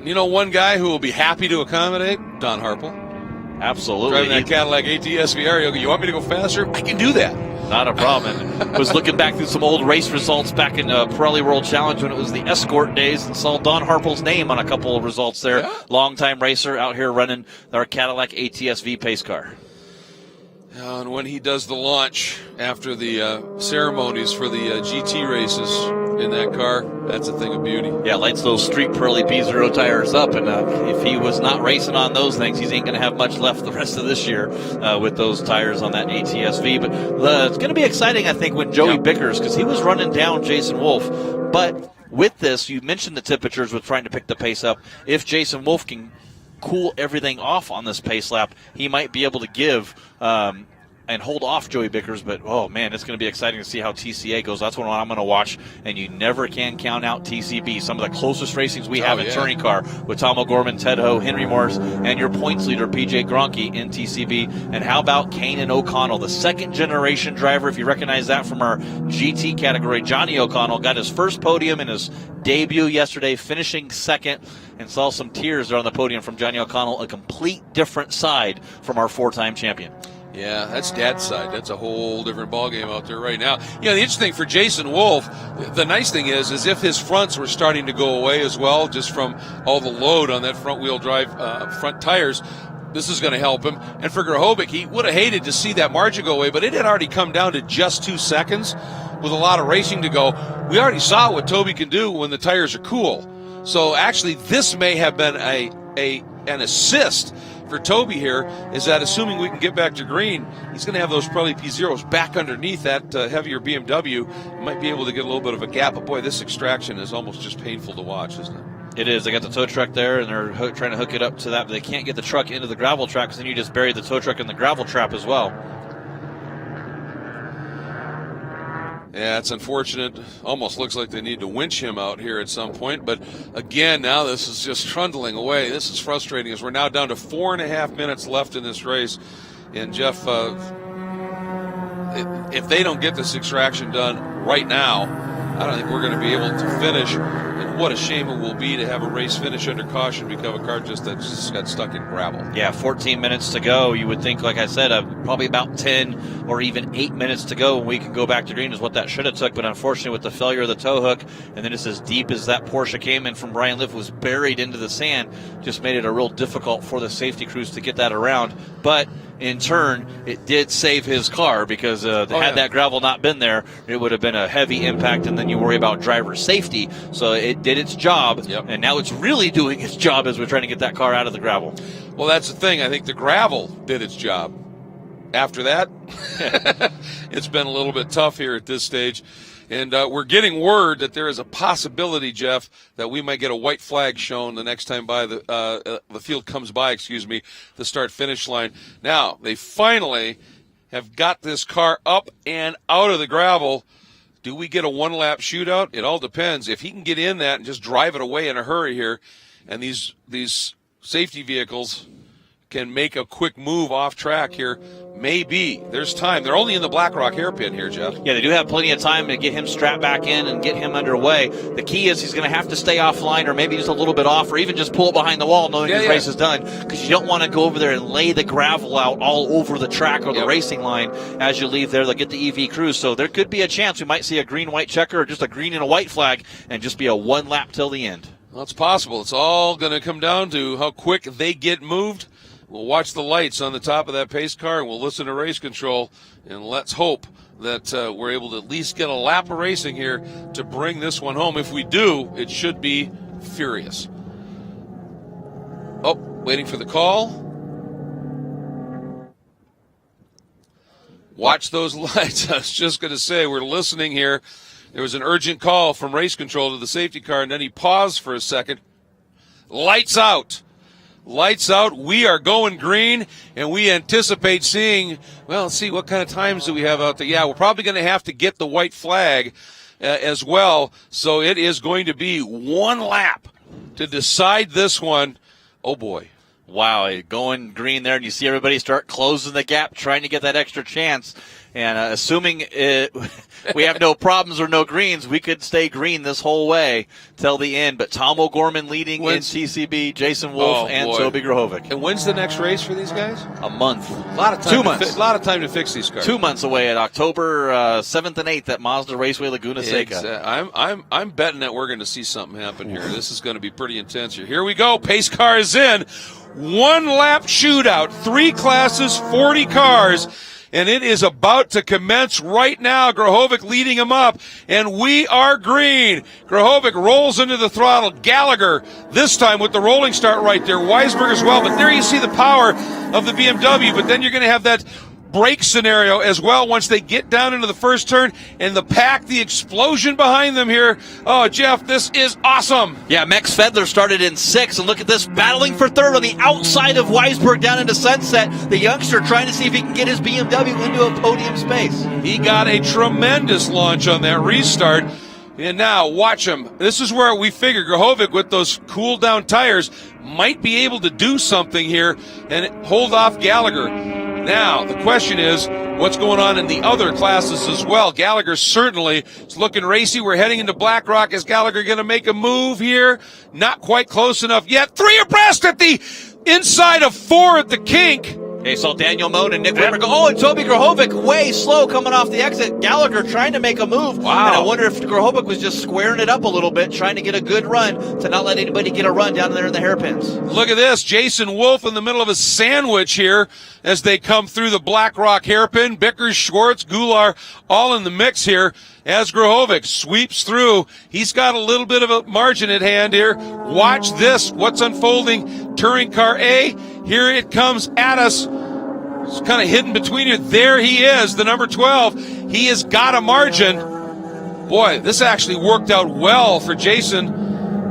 You know, one guy who will be happy to accommodate? Don Harple. Absolutely. Driving that Cadillac ATS VR. You want me to go faster? I can do that. Not a problem. And was looking back through some old race results back in Pirelli World Challenge when it was the Escort days, and saw Don Harple's name on a couple of results there. Yeah. Longtime racer out here running our Cadillac ATS-V pace car. And when he does the launch after the ceremonies for the GT races in that car, that's a thing of beauty. Yeah, lights those street Pirelli P0 tires up, and if he was not racing on those things, he ain't going to have much left the rest of this year with those tires on that ATS-V. But it's going to be exciting, I think, when Joey Bickers, because he was running down Jason Wolf. But with this, you mentioned the temperatures with trying to pick the pace up. If Jason Wolf can cool everything off on this pace lap, he might be able to give and hold off Joey Bickers. But, oh, man, it's going to be exciting to see how TCA goes. That's what I'm going to watch. And you never can count out TCB. Some of the closest racings we have in Tourney Car with Tom O'Gorman, Ted Ho, Henry Morris, and your points leader, PJ Gronke in TCB. And how about Kane and O'Connell, the second-generation driver, if you recognize that from our GT category. Johnny O'Connell got his first podium in his debut yesterday, finishing second, and saw some tears there on the podium from Johnny O'Connell, a complete different side from our four-time champion. Yeah, that's Dad's side. That's a whole different ballgame out there right now. You know, the interesting thing for Jason Wolf, the nice thing is if his fronts were starting to go away as well, just from all the load on that front-wheel drive front tires, this is going to help him. And for Grahovic, he would have hated to see that margin go away, but it had already come down to just 2 seconds with a lot of racing to go. We already saw what Toby can do when the tires are cool. So actually, this may have been an assist for Toby here, is that assuming we can get back to green, he's going to have those Pirelli P0s back underneath that heavier BMW. Might be able to get a little bit of a gap, but boy, this extraction is almost just painful to watch, isn't it? It is. They got the tow truck there, and they're trying to hook it up to that, but they can't get the truck into the gravel trap, because then you just bury the tow truck in the gravel trap as well. Yeah, it's unfortunate. Almost looks like they need to winch him out here at some point. But again, now this is just trundling away. This is frustrating, as we're now down to 4.5 minutes left in this race. And Jeff, if they don't get this extraction done right now, I don't think we're going to be able to finish. And what a shame it will be to have a race finish under caution because of a car that just got stuck in gravel. Yeah, 14 minutes to go. You would think, like I said, probably about 10 or even 8 minutes to go when we can go back to green is what that should have took. But unfortunately, with the failure of the tow hook, and then it's as deep as that Porsche came in from Brian Liff, was buried into the sand, just made it a real difficult for the safety crews to get that around. But in turn, it did save his car, because had that gravel not been there, it would have been a heavy impact, and then you worry about driver safety. So it did its job, and now it's really doing its job as we're trying to get that car out of the gravel. Well, that's the thing. I think the gravel did its job. After that, it's been a little bit tough here at this stage. And we're getting word that there is a possibility, Jeff, that we might get a white flag shown the next time the field comes by, the start-finish line. Now, they finally have got this car up and out of the gravel. Do we get a one-lap shootout? It all depends. If he can get in that and just drive it away in a hurry here, and these safety vehicles can make a quick move off track here. Maybe. There's time. They're only in the Black Rock hairpin here, Jeff. Yeah, they do have plenty of time to get him strapped back in and get him underway. The key is he's going to have to stay offline or maybe just a little bit off or even just pull it behind the wall knowing his race is done, because you don't want to go over there and lay the gravel out all over the track or the racing line as you leave there. They'll get the EV crews. So there could be a chance we might see a green-white checker or just a green and a white flag and just be a one lap till the end. Well, it's possible. It's all going to come down to how quick they get moved. We'll watch the lights on the top of that pace car, and we'll listen to race control, and let's hope that we're able to at least get a lap of racing here to bring this one home. If we do, it should be furious. Oh, waiting for the call. Watch those lights. I was just going to say, we're listening here. There was an urgent call from race control to the safety car, and then he paused for a second. Lights out. Lights out. We are going green, and we anticipate seeing, well, let's see, what kind of times do we have out there? Yeah, we're probably going to have to get the white flag as well. So it is going to be one lap to decide this one. Oh, boy. Wow, going green there, and you see everybody start closing the gap, trying to get that extra chance. And assuming we have no problems or no greens, we could stay green this whole way till the end. But Tom O'Gorman leading in TCB, Jason Wolf, and Toby Grahovic. And when's the next race for these guys? A month. A lot of time. 2 months. A lot of time to fix these cars. 2 months away at October 7th and 8th at Mazda Raceway Laguna Seca. I'm betting that we're going to see something happen here. This is going to be pretty intense here. Here we go. Pace car is in. One lap shootout. 3 classes, 40 cars. And it is about to commence right now. Grahovic leading him up, and we are green. Grahovic rolls into the throttle. Gallagher, this time with the rolling start right there. Weisberg as well, but there you see the power of the BMW. But then you're going to have that brake scenario as well once they get down into the first turn, and the pack, the explosion behind them here. Oh, Jeff, this is awesome. Yeah, Max Fedler started in 6th, and look at this, battling for 3rd on the outside of Weisberg down into Sunset. The youngster trying to see if he can get his BMW into a podium space. He got a tremendous launch on that restart. And now, watch him. This is where we figure Grahovic, with those cool-down tires, might be able to do something here and hold off Gallagher. Now, the question is, what's going on in the other classes as well? Gallagher certainly is looking racy. We're heading into Black Rock. Is Gallagher going to make a move here? Not quite close enough yet. 3 abreast at the inside of 4 at the kink. Okay, so Daniel Moan and Nick Wimmer go. Oh, and Toby Grahovic way slow coming off the exit. Gallagher trying to make a move. Wow. And I wonder if Grahovic was just squaring it up a little bit, trying to get a good run to not let anybody get a run down there in the hairpins. Look at this. Jason Wolf in the middle of a sandwich here as they come through the Black Rock hairpin. Bickers, Schwartz, Goulart all in the mix here as Grahovic sweeps through. He's got a little bit of a margin at hand here. Watch this. What's unfolding? Touring car A. Here it comes at us. It's kind of hidden between you. There he is, the number 12. He has got a margin. Boy, this actually worked out well for Jason.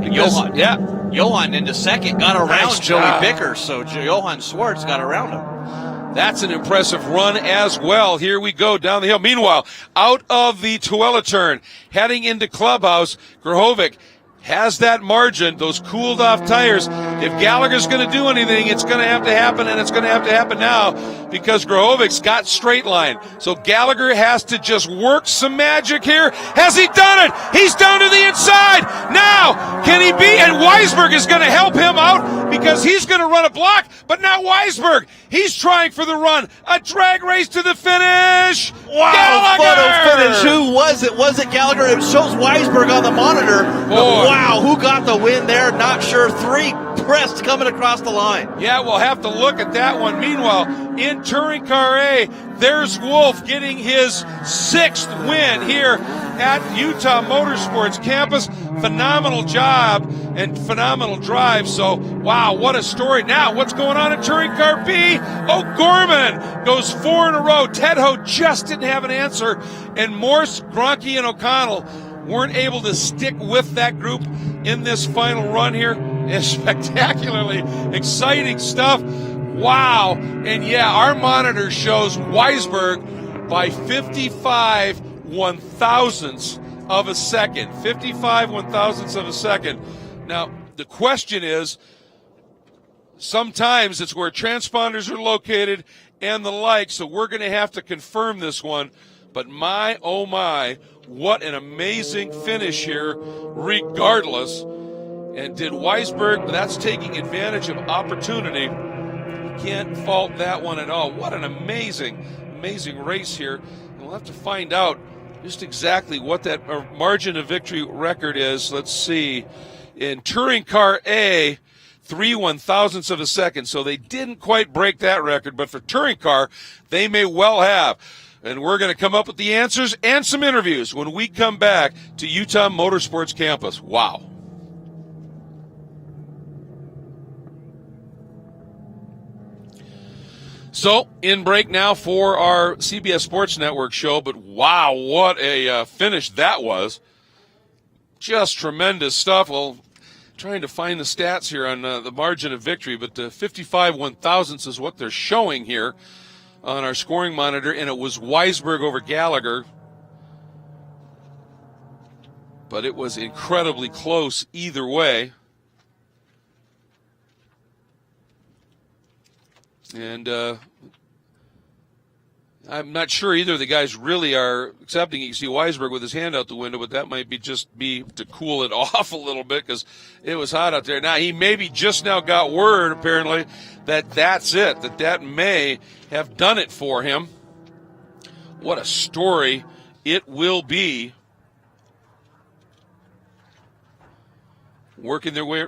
Johan into 2nd, got around Nice Joey job. Bickers, so Johan Schwartz got around him. That's an impressive run as well. Here we go down the hill. Meanwhile, out of the Tuella turn, heading into Clubhouse, Grahovic has that margin, those cooled off tires. If Gallagher's going to do anything, it's going to have to happen, and it's going to have to happen now because Grahovic's got straight line. So Gallagher has to just work some magic here. Has he done it? He's down to the inside. Now, can he be? And Weisberg is going to help him out because he's going to run a block, but now Weisberg, he's trying for the run. A drag race to the finish. Wow, Gallagher! photo finish. Who was it? Was it Gallagher? It shows Weisberg on the monitor. Boy. Wow, who got the win there? Not sure. 3 pressed coming across the line. Yeah, we'll have to look at that one. Meanwhile, in Touring Car A, there's Wolf getting his 6th win here at Utah Motorsports Campus. Phenomenal job and phenomenal drive. So, wow, what a story. Now, what's going on in Touring Car B? O'Gorman goes 4 in a row. Ted Ho just didn't have an answer. And Morse, Gronke, and O'Connell weren't able to stick with that group in this final run here. It's spectacularly exciting stuff. Wow. And yeah, our monitor shows Weisberg by 55 one-thousandths of a second. 55 one-thousandths of a second. Now, the question is, sometimes it's where transponders are located and the like, so we're going to have to confirm this one. But my, oh my, what an amazing finish here, regardless. And did Weisberg, that's taking advantage of opportunity. Can't fault that one at all. What an amazing, amazing race here. And we'll have to find out just exactly what that margin of victory record is. Let's see. In Touring Car A, 3/1000ths of a second. So they didn't quite break that record, but for Touring Car, they may well have. And we're going to come up with the answers and some interviews when we come back to Utah Motorsports Campus. Wow. So, in break now for our CBS Sports Network show, but wow, what a finish that was. Just tremendous stuff. Well, trying to find the stats here on the margin of victory, but 55/1000ths is what they're showing here on our scoring monitor, and it was Weisberg over Gallagher. But it was incredibly close either way. And I'm not sure either of the guys really are accepting it. You see Weisberg with his hand out the window, but that might be to cool it off a little bit because it was hot out there. Now, he maybe just now got word, apparently, that's it, that may have done it for him. What a story it will be. Working their way.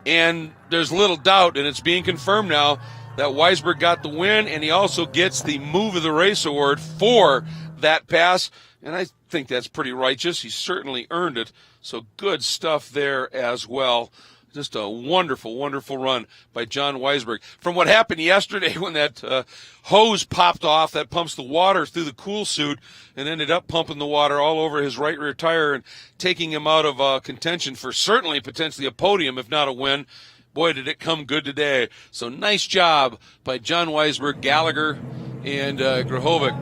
And there's little doubt, and it's being confirmed now, that Weisberg got the win, and he also gets the Move of the Race award for that pass. And I think that's pretty righteous. He certainly earned it. So good stuff there as well. Just a wonderful, wonderful run by John Weisberg. From what happened yesterday when that hose popped off that pumps the water through the cool suit and ended up pumping the water all over his right rear tire and taking him out of contention for certainly potentially a podium, if not a win. Boy, did it come good today. So nice job by John Weisberg, Gallagher, and Grahovic.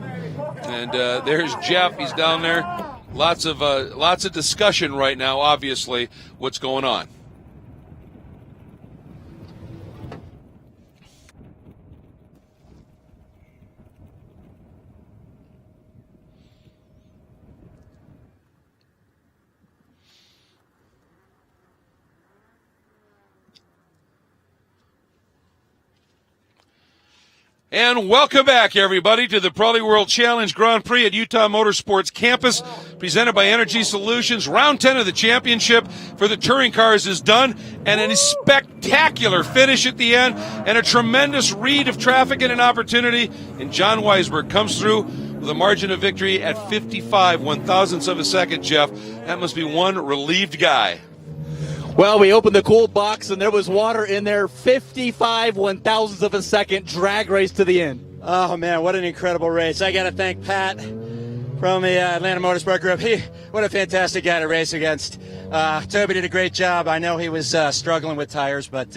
And there's Jeff. He's down there. Lots of discussion right now, obviously, what's going on. And welcome back, everybody, to the Pirelli World Challenge Grand Prix at Utah Motorsports Campus, presented by EnergySolutions. Round 10 of the championship for the touring cars is done, and a spectacular finish at the end, and a tremendous read of traffic and an opportunity. And John Weisberg comes through with a margin of victory at 55/1000ths of a second, Jeff. That must be one relieved guy. Well, we opened the cool box, and there was water in there. 55/1000ths of a second drag race to the end. Oh, man, what an incredible race. I got to thank Pat from the Atlanta Motorsport Group. What a fantastic guy to race against. Toby did a great job. I know he was struggling with tires, but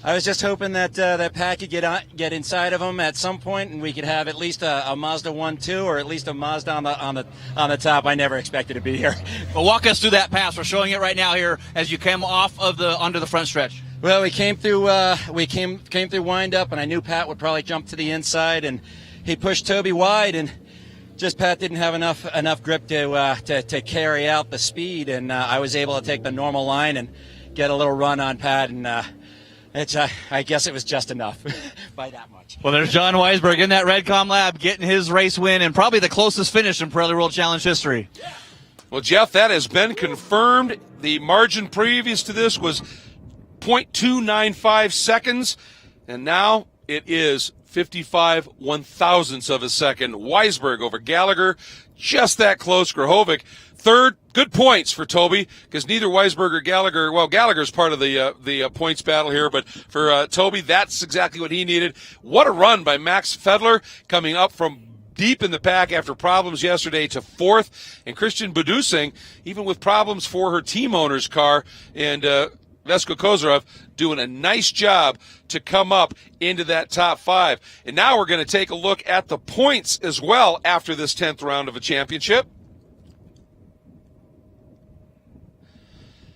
I was just hoping that Pat could get inside of him at some point, and we could have at least a Mazda 1-2 or at least a Mazda on the top. I never expected to be here. Well, walk us through that pass. We're showing it right now here as you came off of onto the front stretch. Well, we came through wind up, and I knew Pat would probably jump to the inside, and he pushed Toby wide, and just Pat didn't have enough grip to carry out the speed, and I was able to take the normal line and get a little run on Pat, and I guess it was just enough by that much. Well, there's John Weisberg in that Redcom lab getting his race win and probably the closest finish in Pirelli World Challenge history. Yeah. Well, Jeff, that has been confirmed. The margin previous to this was 0.295 seconds, and now it is 55/1000ths of a second. Weisberg over Gallagher, just that close. Grahovic third. Good points for Toby, because neither Weisberg or Gallagher, well, Gallagher's part of the points battle here, but for Toby, that's exactly what he needed. What a run by Max Fedler, coming up from deep in the pack after problems yesterday to fourth, and Christian Budusing, even with problems for her team owner's car, and Vesko Kozarov doing a nice job to come up into that top five. And now we're going to take a look at the points as well after this 10th round of a championship.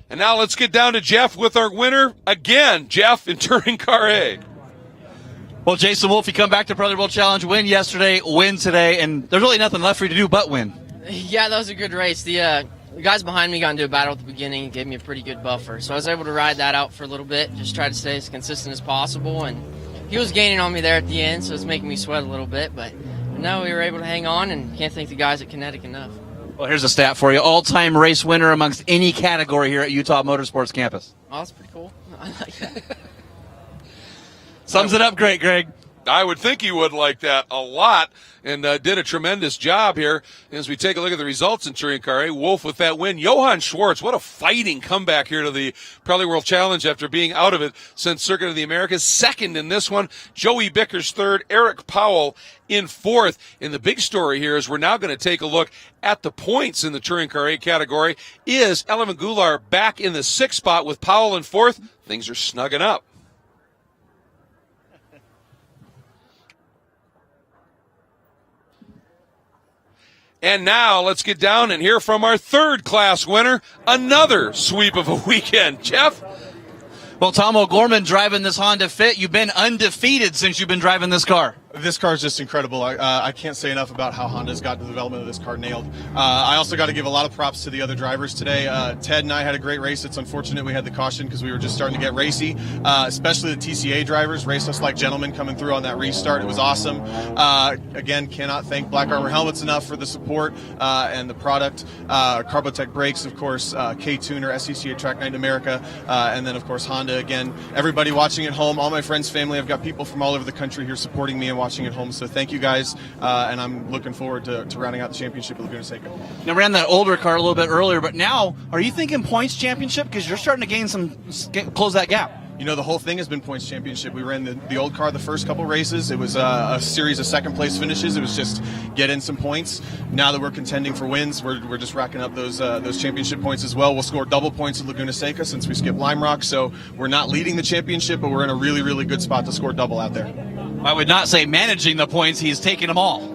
And now let's get down to Jeff with our winner again. Jeff in Touring Car A. Well, Jason Wolf, you come back to Pirelli World Challenge, win yesterday, win today, and there's really nothing left for you to do but win. Yeah, that was a good race. The guys behind me got into a battle at the beginning, gave me a pretty good buffer. So I was able to ride that out for a little bit, just try to stay as consistent as possible. And he was gaining on me there at the end, so it's making me sweat a little bit. But no, we were able to hang on, and can't thank the guys at Kinetic enough. Well, here's a stat for you. All-time race winner amongst any category here at Utah Motorsports Campus. Oh, that's pretty cool. I like that. Sums it up great, Greg. I would think you would like that a lot, and did a tremendous job here. As we take a look at the results in Touring Car A, Wolf with that win. Johann Schwartz, what a fighting comeback here to the Pirelli World Challenge after being out of it since Circuit of the Americas. Second in this one, Joey Bickers third, Eric Powell in fourth. And the big story here is we're now going to take a look at the points in the Touring Car A category. Is Eleven Goulart back in the sixth spot with Powell in fourth? Things are snugging up. And now let's get down and hear from our third class winner, another sweep of a weekend. Jeff? Well, Tom O'Gorman driving this Honda Fit. You've been undefeated since you've been driving this car. This car is just incredible. I can't say enough about how Honda's got the development of this car nailed. I also got to give a lot of props to the other drivers today. Ted and I had a great race. It's unfortunate we had the caution because we were just starting to get racy, especially the TCA drivers raced us like gentlemen coming through on that restart. It was awesome. Again, cannot thank Black Armor Helmets enough for the support and the product. Carbotech brakes, of course, K-Tuner, SCCA Track Night in America, and then, of course, Honda. Again, everybody watching at home, all my friends, family, I've got people from all over the country here supporting me and watching at home, so thank you guys, and I'm looking forward to rounding out the championship at Laguna Seca. Now, ran that older car a little bit earlier, but now, are you thinking points championship? Because you're starting to gain close that gap. You know, the whole thing has been points championship. We ran the old car the first couple races. It was a series of second place finishes. It was just get in some points. Now that we're contending for wins, we're just racking up those championship points as well. We'll score double points at Laguna Seca since we skipped Lime Rock, so we're not leading the championship, but we're in a really, really good spot to score double out there. I would not say managing the points. He's taking them all.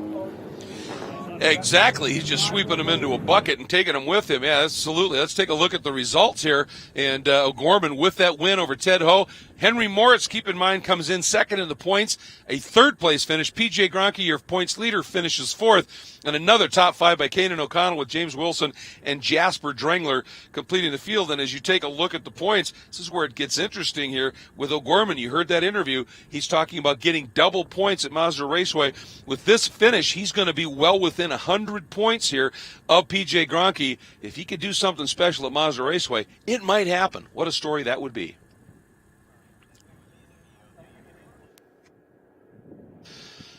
Exactly. He's just sweeping them into a bucket and taking them with him. Yeah, absolutely. Let's take a look at the results here. And O'Gorman with that win over Ted Ho. Henry Moritz, keep in mind, comes in second in the points. A third-place finish. P.J. Gronke, your points leader, finishes fourth. And another top five by Kanan O'Connell with James Wilson and Jasper Drengler completing the field. And as you take a look at the points, this is where it gets interesting here with O'Gorman. You heard that interview. He's talking about getting double points at Mazda Raceway. With this finish, he's going to be well within 100 points here of P.J. Gronke. If he could do something special at Mazda Raceway, it might happen. What a story that would be.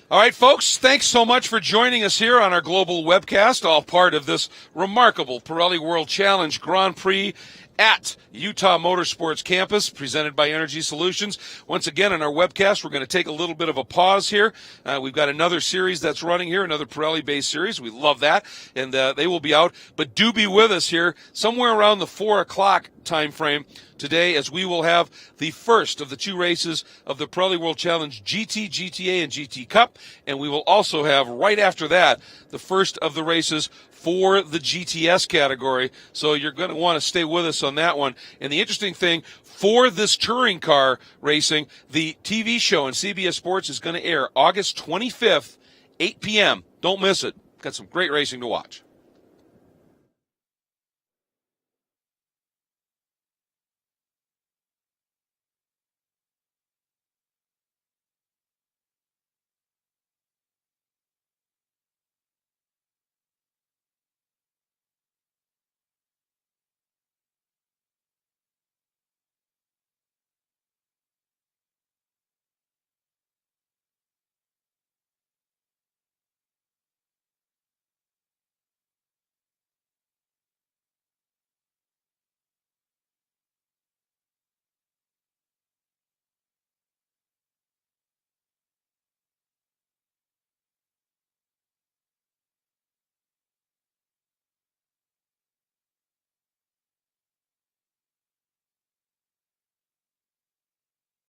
All right, folks, thanks so much for joining us here on our global webcast, all part of this remarkable Pirelli World Challenge Grand Prix at Utah Motorsports Campus, presented by EnergySolutions. Once again, on our webcast, we're going to take a little bit of a pause here. We've got another series that's running here, another Pirelli-based series. We love that, and they will be out. But do be with us here somewhere around the 4 o'clock time frame today, as we will have the first of the two races of the Pirelli World Challenge GT, GTA, and GT Cup. And we will also have, right after that, the first of the races for the GTS category. So you're going to want to stay with us on that one. And the interesting thing, for this touring car racing, the TV show on CBS Sports is going to air August 25th, 8 p.m. Don't miss it. Got some great racing to watch.